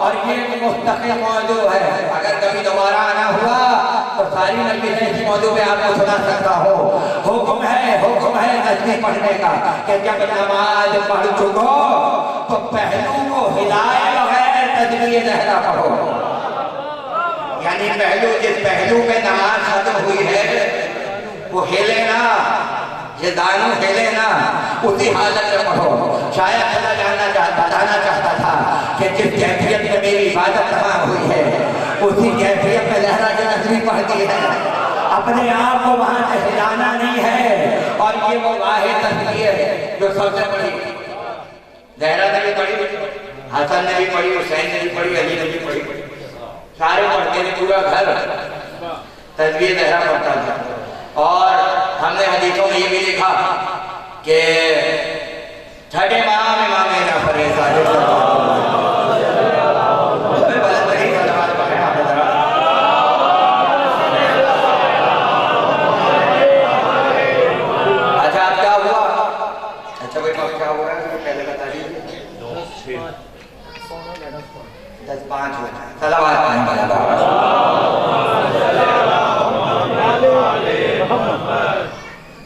और ये मुस्तकिल मौजू है, अगर कभी दोबारा आना हुआ तो सारी मजलिसें इस मौजू पे आपको सुना सकता हो। हुक्म है तस्बीह पढ़ने का कि जब नमाज पढ़ चुको तो पहलू को हिलाए बगैर तस्बीह ज़हरा पढ़ो। यानी पहलू, जिस पहलू पे नमाज खत्म हुई है वो हिले ना, ये दानों हिले ना, उसी हालत में पढ़ो। शायद खुदा बताना चाहता था कि जिस कैफियत में मेरी इबादत तमाम हुई है उसी कैफियत में लहरा की तस्वीर पढ़ती है। अपने आप को वहां से हिलाना नहीं है। और ये वो वाहिद तस्वीर है जो सबसे बड़ी जहरा ने भी पढ़ी, हसन ने भी पढ़ी, हुसैन ने भी पढ़ी, अली ने भी पढ़ी, सारे पढ़ते थे, पूरा घर तस्वीर जहरा पढ़ता था। और हमने हदीसों में ये भी लिखा कि छठे माह में माँ मेरा फरेज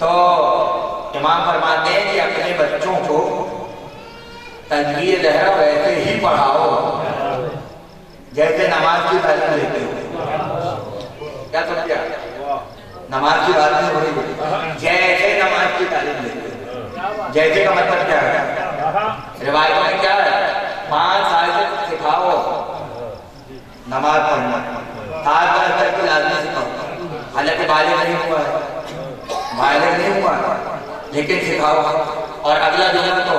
तो इमाम फरमाते हैं कि अपने बच्चों को तस्वीर जहरा वैसे ही पढ़ाओ जैसे नमाज की तालीम लेते हो। क्या समझा? नमाज की बात नहीं हो रही, जैसे नमाज की तालीम लेते हो। जैसे का मतलब क्या है? रिवायतों में क्या है? 5 साल से सिखाओ नमाज पढ़ना, 7 बरस तक की लाजमी सिखाओ। हालांकि बालिग नहीं हुआ है, बालिग नहीं हुआ, लेकिन सिखाओ। और अगला जुम्मा तो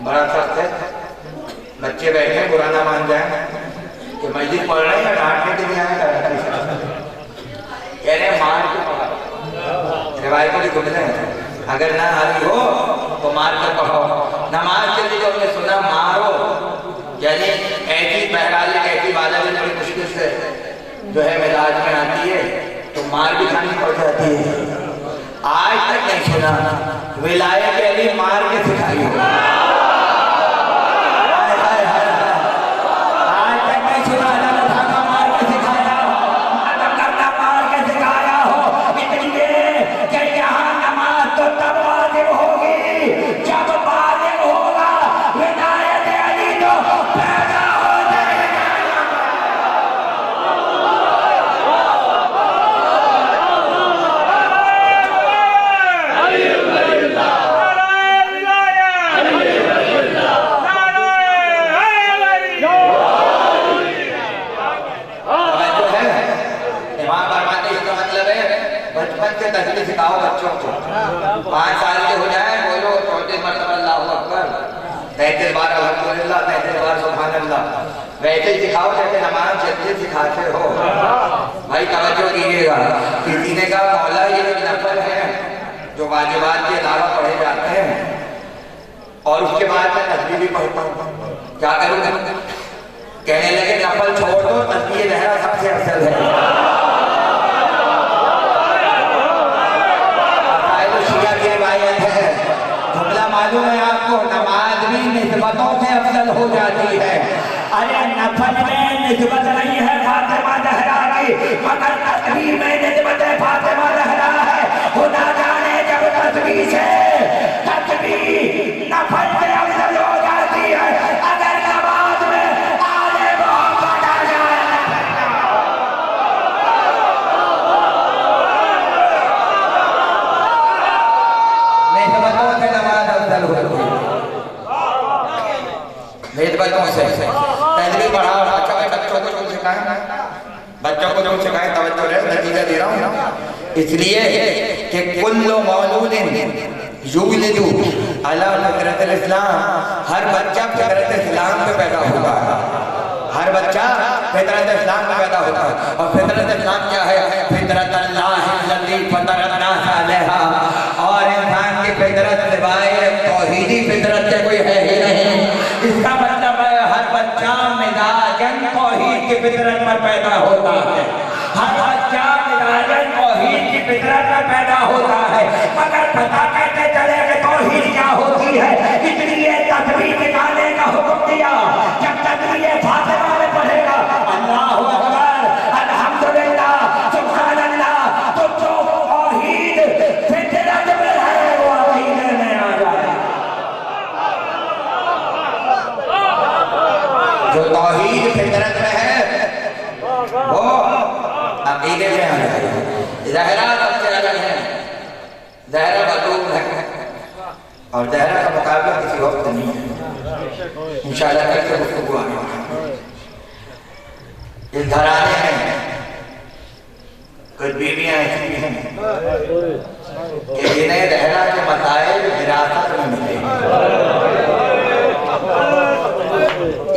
बड़ा सख्त है, बच्चे बैठे बुरा ना मान जाए कि मस्जिद पढ़ रहे हैं डांटने के लिए आए, कह रहे मार के पढ़ाओ। रिवायतों की जुमले हैं, अगर ना हारी हो तो मार कर पढ़ाओ। नमाज के लिए हमने सुना मारो, यानी ऐसी बहरहाल ऐसी बाधा भी बड़ी मुश्किल से जो है मिजाज में आती है तो मार भी खानी पड़ जाती है। आज तक नहीं सुना विलायत अली मार के सिखाई हो। आज तक नहीं सुना मार के सिखाया हो, मार के सिखाया हो। इसलिए कि यहाँ नमाज तो तब वाजिब होगी जब वाजिब होगा विलायत अली तो पैदा हो जाएगा। बचपन से तस्वीर सिखाओ बच्चों को। 5 साल के हो जाए बोलो 34 मरतबा अल्लाहु अकबर, 33 बार अल्हम्दुलिल्लाह, 33 बार सुभान अल्लाह। वैसे ही सिखाओ जैसे नमाज जल्दी सिखाते हो। भाई तवज्जो कीजिएगा, किसी ने कहा मौला ये नफल है जो वाजिबात के अलावा पढ़े जाते हैं और उसके बाद मैं तस्वीर भी पढ़ता हूँ, क्या करूँगा? कहने लगे नफल छोड़ दो, तस्वीर लहरा सबसे अफजल है। मालूम है आपको, नमाज भी निस्बतों से अफजल हो जाती है। अरे नफल में निस्बत नहीं है फातिमा ज़हरा की, मगर तस्वीर में निस्बत है फातिमा ज़हरा है। खुदा जाने जब तस्वीर से तस्वीर नफल से अफजल हो जाती है, अगर नमाज में आले मोहम्मद आ जाए निस्बतों से नमाज अफजल होती है। निस्बतों से तस्वीर पढ़ाओ बच्चों को जो सिखाएं, बच्चों को जो सिखाएं, तवज्जो रहे, नतीजा दे रहा हूँ। इसलिए कि कुल्लु मौलूदिन यूलिदु अला फितरतिल इस्लाम, हर बच्चा फितरत इस्लाम पे पैदा होता है। हर बच्चा फितरत इस्लाम में पैदा होता है। और फितरत इस्लाम क्या है? फितरत अल्लाही फतरन्नास अलैहा, और इंसान की फितरत सिवाय तौहीदी फितरत के कोई है ही नहीं। इसका मतलब है हर बच्चा मिजाजन तौहीद की फितरत पर पैदा होता है। हर बच्चा मिजाजन तौहीद की फितरत पर पैदा होता है, मगर पता कैसे चले कि तौहीद क्या होती है? इसलिए तस्वीर निकालने का हुक्म दिया। जब तस्वीर फातिमा में पढ़ेगा अल्लाहु अकबर, अल्हम्दुलिल्लाह, सुभान अल्लाह, तो जो तौहीद फितरत में है वो अकीदे में आ जाए। जो तौहीद फितरत में है वो अकीदे में आ जाए। ज़हरा सबसे अलग है, ज़हरा बतूब है और ज़हरा का मुकाबला किसी वक्त नहीं है। इंशाल्लाह कल से गुफ्तगू आने वाला है। इस घराने में कुछ बीवियां ऐसी भी हैं कि जिन्हें रहना के मसाइल विरासत में मिले,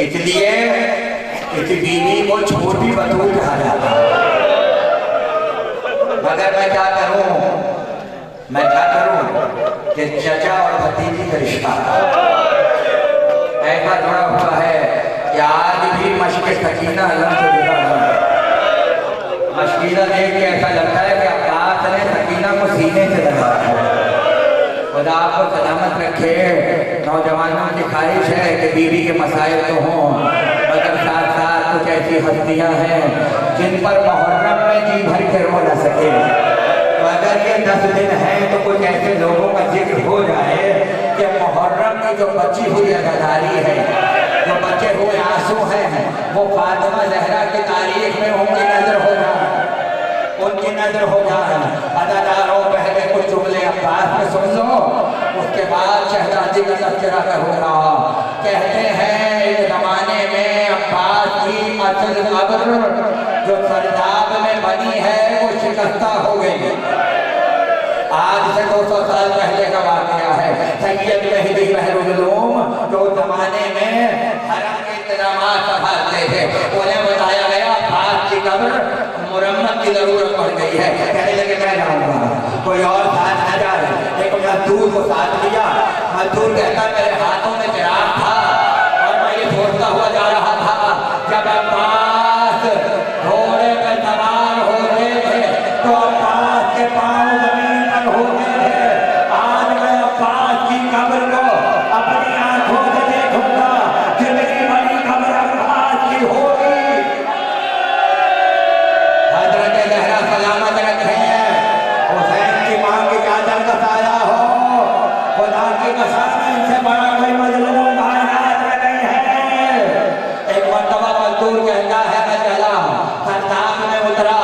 इसलिए किसी बीवी को छोटी बतूल कहा जाता है। मगर मैं क्या करूं कि चचा और भतीजी का रिश्ता ऐसा जुड़ा हुआ है कि आज भी मश्क सकीना अलग से जुड़ा हुआ है। मश्कीना देख के ऐसा लगता है कि अब्बास ने सकीना को सीने से लगाया है। खुदा आपको सलामत रखे। नौजवानों की ख्वाहिश है कि बीवी के मसाइल तो हों, मगर साथ साथ कुछ ऐसी हस्तियां हैं जिन पर मुहर्रम में जी भर के रो न सके। तो अगर ये 10 दिन हैं तो कुछ ऐसे लोगों का जिक्र हो जाए कि मुहर्रम की जो बची हुई अदादारी है, जो बचे हुए आंसू हैं, वो फातिमा ज़हरा की तारीख में उनकी नजर हो जाए, उनकी नजर हो जाए। अदादारों पहले कुछ जुमले अब्बास में सुन लो, उसके बाद शहजादी का तस्करा करूँगा। कहते हैं इस जमाने में अब्बास की असल कब्र जो सरदाब में बनी है वो शिकस्ता हो गई। आज से 200 साल पहले का वाक़या है। सैयद मेहदी महरुल-उलूम जो जमाने में हरम के इंतजामात संभालते थे, उन्हें बताया गया अब्बास की कब्र मुरम्मत की जरूरत पड़ गई है। कहने लगे मैं जाऊंगा, कोई और साथ न जाए। एक मजदूर को साथ लिया। मजदूर कहता मेरे हाथों में चिराग था और मैं ये सोचता हुआ जा रहा था, जब अब्बास घोड़े पे सवार होते थे तो अब्बास के पांव जमीन पर होते थे। आज मैं अब्बास की कब्र को अपनी आंखों से देखूंगा। जितनी बड़ी कब्र अब्बास की होगी। हजरत ज़हरा सलामत रखे, हुसैन की मां की चादर का साया हो। खुदा की कसम इनसे बड़ा कोई मजलूम कायनात में नहीं है। एक मर्तबा मजदूर कहता है मैं चला, सरताब में उतरा,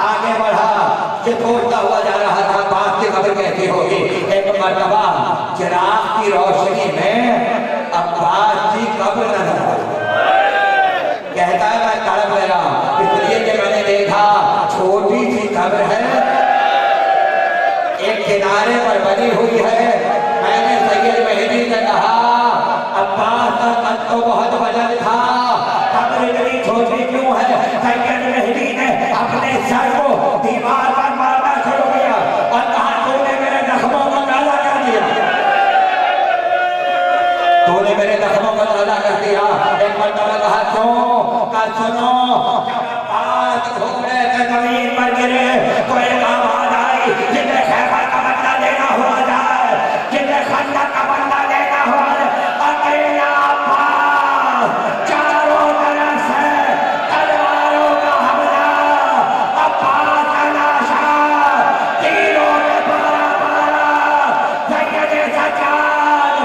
आगे बढ़ा, ये सोचता हुआ जा रहा था अब्बास की कब्र कैसी होगी। एक मर्तबा चिराग की रोशनी में अब्बास की कब्र नजर आई। कहता है मैं तड़प गया, इसलिए कि मैंने देखा छोटी सी कब्र है, एक किनारे पर बनी हुई है। मैंने सैयद मेहदी से कहा अब्बास का कद तो बहुत वजन था, कब्र इतनी छोटी क्यों है? सैयद मेहदी ने अपने सर को दीवार पर मारना शुरू किया और कहा तूने मेरे जख्मों को ताज़ा कर दिया, तूने मेरे जख्मों को ताज़ा कर दिया। एक मर्तबा कहा क्यों? कहा सुनो, जब अब्बास घोड़े से जमीन पर गिरे तो एक आवाज आई, जिन्हें खैबर का बदला लेना हुआ जाए, जिन्हें खंदक का बदला लेना हुआ जाए। अकेला अब्बास, चारों तरफ से तलवारों का हमला, अब्बास का लाशा, तीरों के पारा सैयद सज्जाद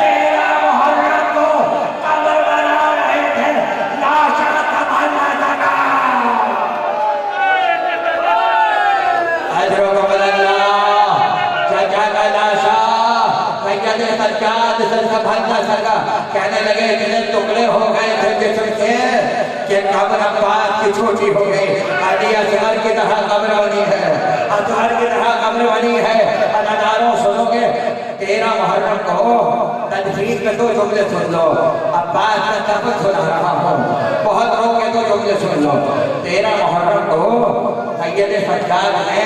13 मुहर्रम को कब्र बना रहे थे, लाशा संभालना लगा। अजरों को बदलना, चचा का लाशा सैयद सज्जाद से संभालना लगा। कहने लगे इतने टुकड़े हो गए थे जिस्म के कि कब्र अब्बास की छोटी हो गई। अली असगर की तरह कब्र बनी है, असगर की तरह कब्र बनी है। अदादारों सुनोगे 13 मुहर्रम को तदफीन में 2 जुमले सुन लो। अब्बास का तब सुना रहा हूँ, बहुत रोके 2 जुमले सुन लो। 13 मुहर्रम को सैयद सज्जाद ने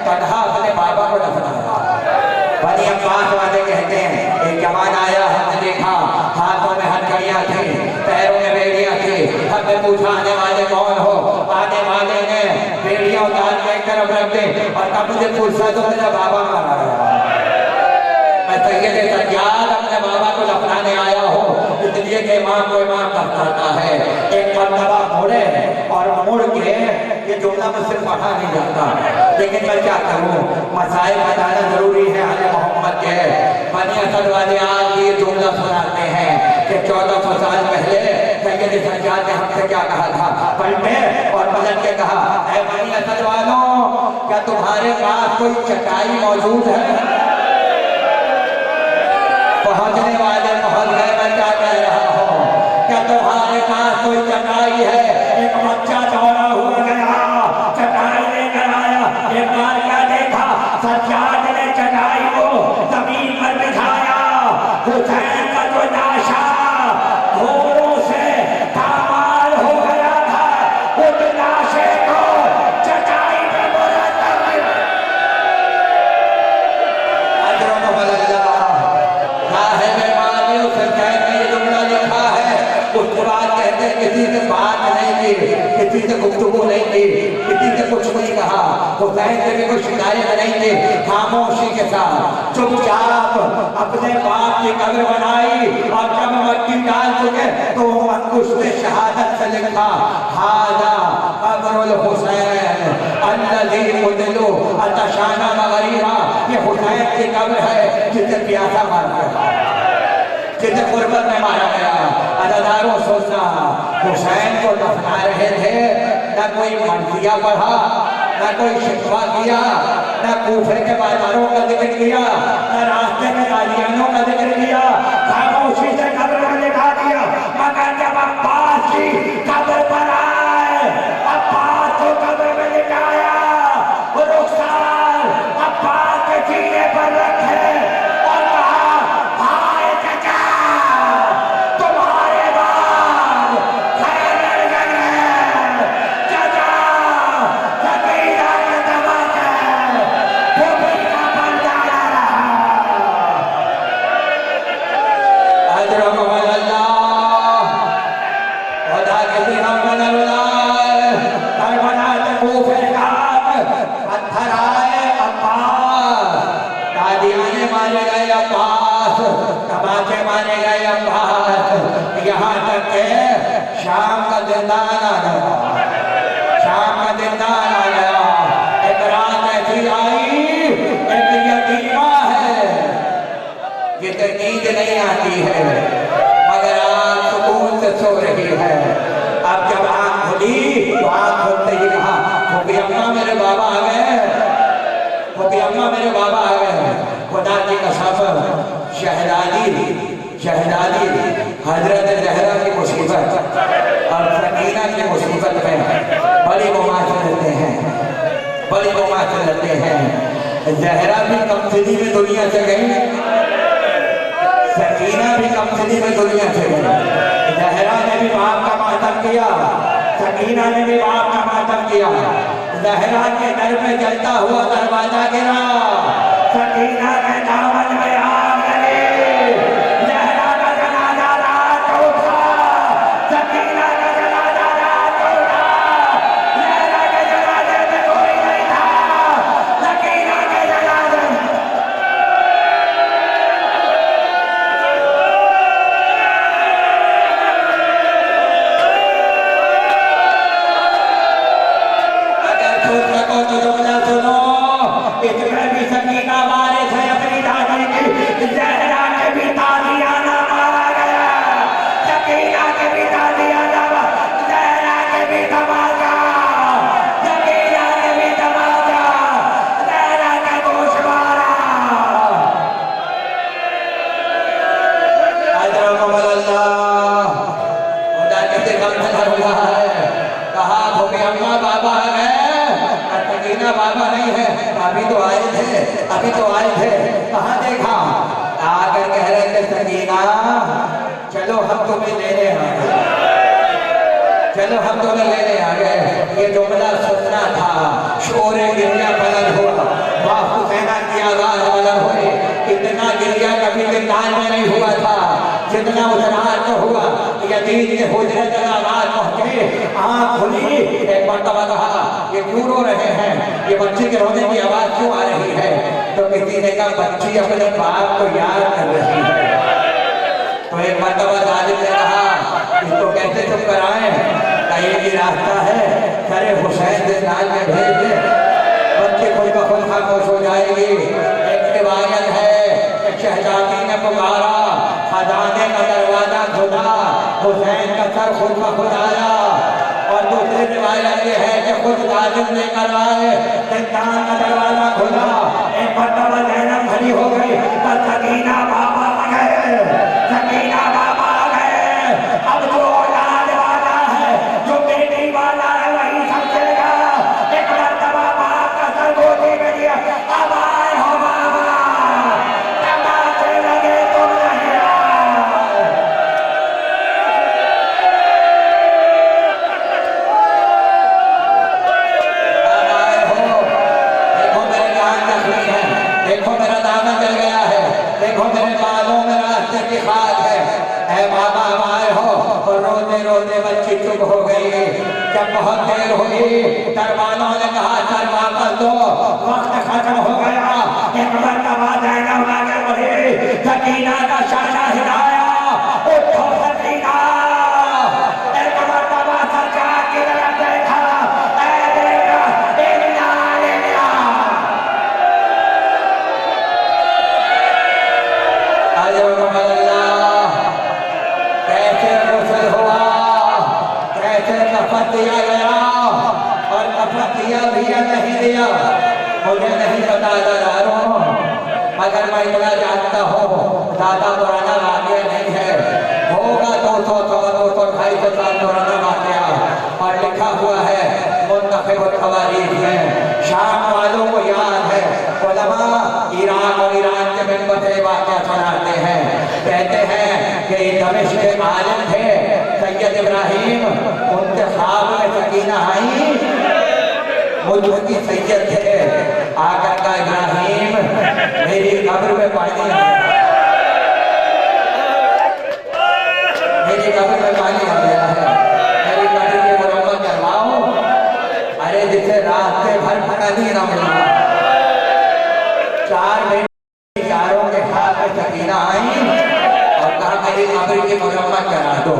तन्हा अपने बाबा को दफनाया। बनी अब्बास वाले कहते हैं एक जवान आया, हमने देखा हाथों में हथकड़ियां थी, पैरों में बेड़ियां थी। हमने पूछा आने वाले कौन हो? आने वाले ने बेड़ियां उतार के एक तरफ रख दी और तब मुझे पूछा तो मेरा बाबा मारा गया। मैं सैयद सज्जाद अपने बाबा को दफनाने आया हूँ, इसलिए कि इमाम को इमाम दफनाता है। एक मर्तबा मुड़े और मुड़ के, ये जुमला मुझसे पढ़ा नहीं जाता, लेकिन मैं क्या करूँ, मसाइल बताना जरूरी है। आले मोहम्मद के बनी असद वाले आज ये जुमला सुनाते हैं कि 1400 साल पहले सैयद सज्जाद ने हमसे क्या कहा था। पलटे और पलट के कहा, ऐ बनी असद वालों, क्या तुम्हारे पास कोई चटाई मौजूद है? पहुंचने वाले पहुंच गए, मैं क्या कह रहा हूँ। जो चटाई है, एक बच्चा दौड़ा हुआ गया, चटाई लेकर आया। एक बार क्या देखा, सज्जाद ने चटाई को जमीन पर बिछाया। हुसैन का जो लाशा घोड़ों से पामाल हो गया था, उस लाशे को चटाई पे मुरतब उसके बाद कहते किसी से बात नहीं की, किसी से गुफ्तगू नहीं की, किसी से कुछ नहीं कहा। हुसैन से भी कोई शिकायत नहीं की, खामोशी के साथ चुपचाप अपने बाप की कब्र बनाई और जब मट्टी डाल चुके तो अंकुश ने शहादत से लिखा, हाजा कब्रुल हुसैन अल्लज़ी कुतिलू अतशाना मगरीबा। ये हुसैन की कब्र है जिसे प्यासा मारा गया, जिसे गुर्बत में मारा गया। अदादारों सोचना, हुसैन को दफना रहे थे, न कोई मर्जिया पढ़ा, न कोई शिकवा किया, न कूफे के बाजारों का जिक्र किया, न रास्ते में गालियानों का जिक्र किया, खामोशी से कब्र में लिखा दिया। मगर जब अब्बास की कब्र पर आए, अब्बास को कब्र में लिटाया, रुखसार अब्बास के सीने पर रखे और कहा, हाय चचा, तुम्हारे बाद खैबर गए चचा, सकीना के दबाके फुफी का पर्दा रहा। अजरक वल्लाह खुदा के सिवा करबला कूफे का पत्थर आए अब्बास, कादियाने मारे गए अब्बास, तमाचे मारे गए अब्बास, यहाँ तक के शाम का जिंदान आ गया, शाम का जिंदान आ गया। एक रात ऐसी आई, एक यतीमा है जिसे नींद नहीं आती है मगर आँख सुकून से सो रही है। अब जब आँख खुली तो आँख खोलते ही कहा, फूफी अम्मा मेरे बाबा आ गए, फूफी अम्मा मेरे बाबा आ गए। खुदा की कसम, शहजादी हजरत ज़हरा की मुसीबत और सकीना की मुसीबत में बड़ी मुमाशर रहते हैं, बड़ी मुमाशर रहते हैं। ज़हरा भी कमसिनी में दुनिया से गई, सकीना भी कमसिनी में दुनिया से गई। ज़हरा ने भी बाप का मातम किया, सकीना ने भी बाप का मातम किया। ज़हरा के दर पे जलता हुआ दरवाजा गिरा, सकीना के दामन में आग लगी। ज़हरा का जनाजा रात को उठा, सकीना का जनाजा रात को उठा। ज़हरा के जनाजे में कोई नहीं था, सकीना के जनाजे तो जुमला सुनो, इसमें भी सकीना वारिस है अपनी दादी की। ज़हरा के भी ताज़ियाना मारा गया, सकीना के भी ताज़ियाना, ज़हरा के भी तमाचा, सकीना के भी तमाचा, ज़हरा का गोशवारा। अल्लाह खुदा कैसे कम हो रहा है। कहा फूफी अम्मा बाबा आ गए, सकीना बाबा नहीं है, अभी तो आए थे, अभी तो आए थे। कहाँ देखा, आकर कह रहे थे सकीना चलो हम तुम्हें लेने आ गए, चलो हम तुम्हें लेने आ गए। ये जुमला सुनना था, शोरे गिरिया बुलंद हुआ, वाह हुसैना की आवाज बुलंद हुई। इतना गिरिया कभी जिंदान में नहीं हुआ था जितना उस रात को हुआ। यतीम के हुजरे तक आवाज पहुंचे, आँख खुली। एक मर्तबा कहा, ये क्यों रो रहे हैं, ये बच्चे के रोने की आवाज क्यों आ रही है? तो किसी ने कहा बच्ची अपने बाप को याद कर रही है। तो एक मर्तबा जालिम ने कहा, इसको कैसे चुप कराएं, कहीं की रास्ता है, करे हुसैन जिंदान में भेज दे, बच्चे खुद ब खुद खामोश हो जाएगी। एक रिवायत है, शहजादी ने पुकारा, खजाने का दरवाजा खुला, हुसैन का सर खुद ब खुद आया। और दूसरी रिवायत ये है कि खुद जालिम लेकर आए, जिंदान का दरवाजा खुला। एक मर्तबा ज़ैनब खड़ी हो गई, तो सकीना बाबा आ गए, सकीना बाबा आ गए। अब जो औलाद वाला देखो मेरे बालों में रास्ते की खाद है। ऐ बाबा आए हो, और रोते रोते बच्ची चुप हो गई। जब बहुत देर हुई, दरबानों ने कहा सर वापस दो, वक्त खत्म हो गया। एक मरतबा ज़ैनब आगे बढ़ी, सकीना का शाना हिलाया, उठो सकीना। एक मरतबा सरकार की तरफ देखा, ऐ देखा, इन्ना इन्ना। कैसे गुस्ल हुआ, कैसे कफन दिया गया, और कफन दिया भी या नहीं दिया मुझे नहीं पता दादारों, मगर मैं इतना जानता हूँ ज्यादा पुराना वाक़या नहीं है, होगा 200 250 साल पुराना वाक़या, और लिखा हुआ है मुंतखब खवारीख में। शाम वालों को याद है, उलमा ईरान और ईरान के मिंबर से वाक़या सुनाते हैं। कहते हैं कि दमिश्क के आलिम थे सैयद इब्राहिम, उनके ख्वाब में सकीना आई, मुल्क की सैयद थे। आकर का इब्राहिम मेरी कब्र में पानी आ गया, मेरी कब्र में पानी आ गया है, मेरी कब्र की मरम्मत करवाओ। अरे जिसे रास्ते भर फटानी ना मिला, 4 बेटी चारों के हाथ में सकीना आई और कहा मेरी कब्र की मरम्मत करा दो।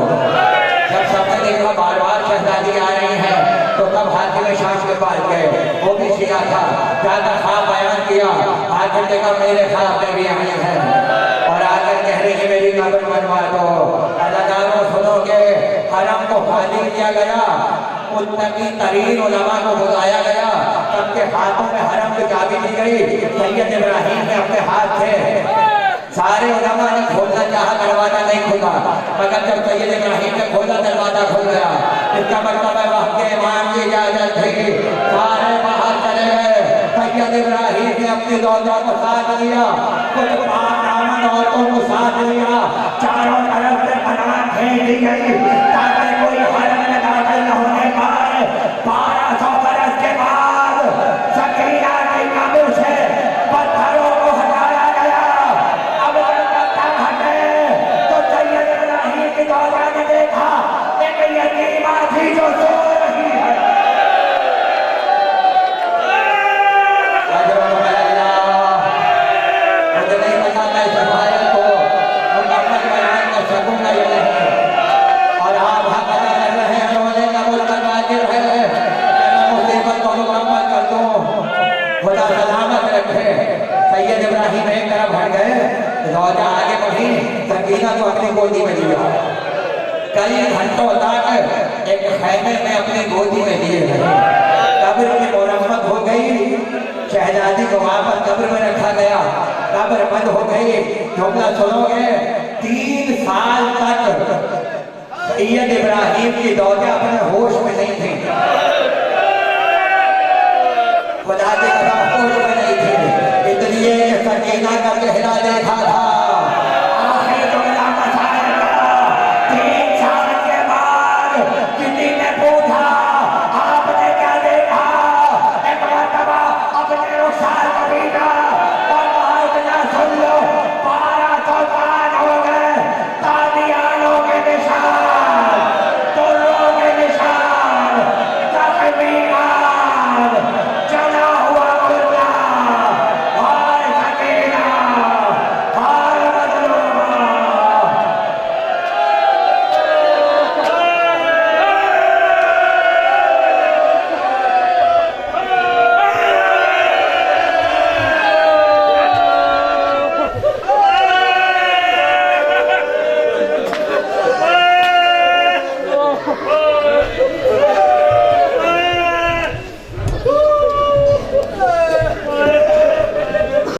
जब सबने देखा बार बार शहजादी आ रही है, तो तब हाथी में सांस के पास गए, वो भी शिया था, ज्यादा ख्वाब बयान किया। आकर देखा मेरे ख्वाब में भी आई है, और आकर कह रही है मेरी कब्र बनवा दो। अदाकारों सुनोगे, हरम को खाली किया गया, मुत्तकी तरीन उलमा को बुलाया गया, सबके हाथों में हरम की चाबी दी गई। सैयद इब्राहिम ने अपने हाथ से सारे उलमा ने खोलना चाहा, दरवाजा नहीं खुला, मगर जब सैयद इब्राहिम ने खोला दरवाजा खुल गया। इसका मतलब है वक्त के इमाम की इजाजत थी, सारे बाहर चले गए। सैयद इब्राहिम ने अपनी दौलत को साथ लिया, कुछ पाक औरतों को साथ लिया, चारों तरफ से पनाह फेंक दी गई ताकि कोई हरम में दाखिल न होने पाए। 1200 बरस के बाद सकीना की कब्र से पत्थरों को हटाया गया। अब जब पत्थर हटे तो सैयद इब्राहिम की दौलत ने देखा एक यतीमा थी जो सो रही है। मुझे नहीं पता मैं सफाया को मुकम्मल बयान कर सकूंगा या नहीं, और आप हक अदा कर रहे हैं, रोने का मुल्क वाजिब है कि मैं मुसीबत को मुकम्मल कर दूं। खुदा सलामत रखे। सैयद इब्राहिम एक तरफ हट गए, रोजा आगे बढ़ी, सकीना को अपनी गोदी में लिया। कई घंटों तक एक खैमे में अपनी गोदी में लिए रहे। कब्र की मुरम्मत हो गई, शहजादी को वापस कब्र में रखा गया, कब्र बंद हो गई। जुमला सुनोगे, 3 साल तक सैयद इब्राहिम की दौलत अपने होश में नहीं थी, खुदा की कसम होश में नहीं थी, इसलिए सकीना का चेहरा देखा था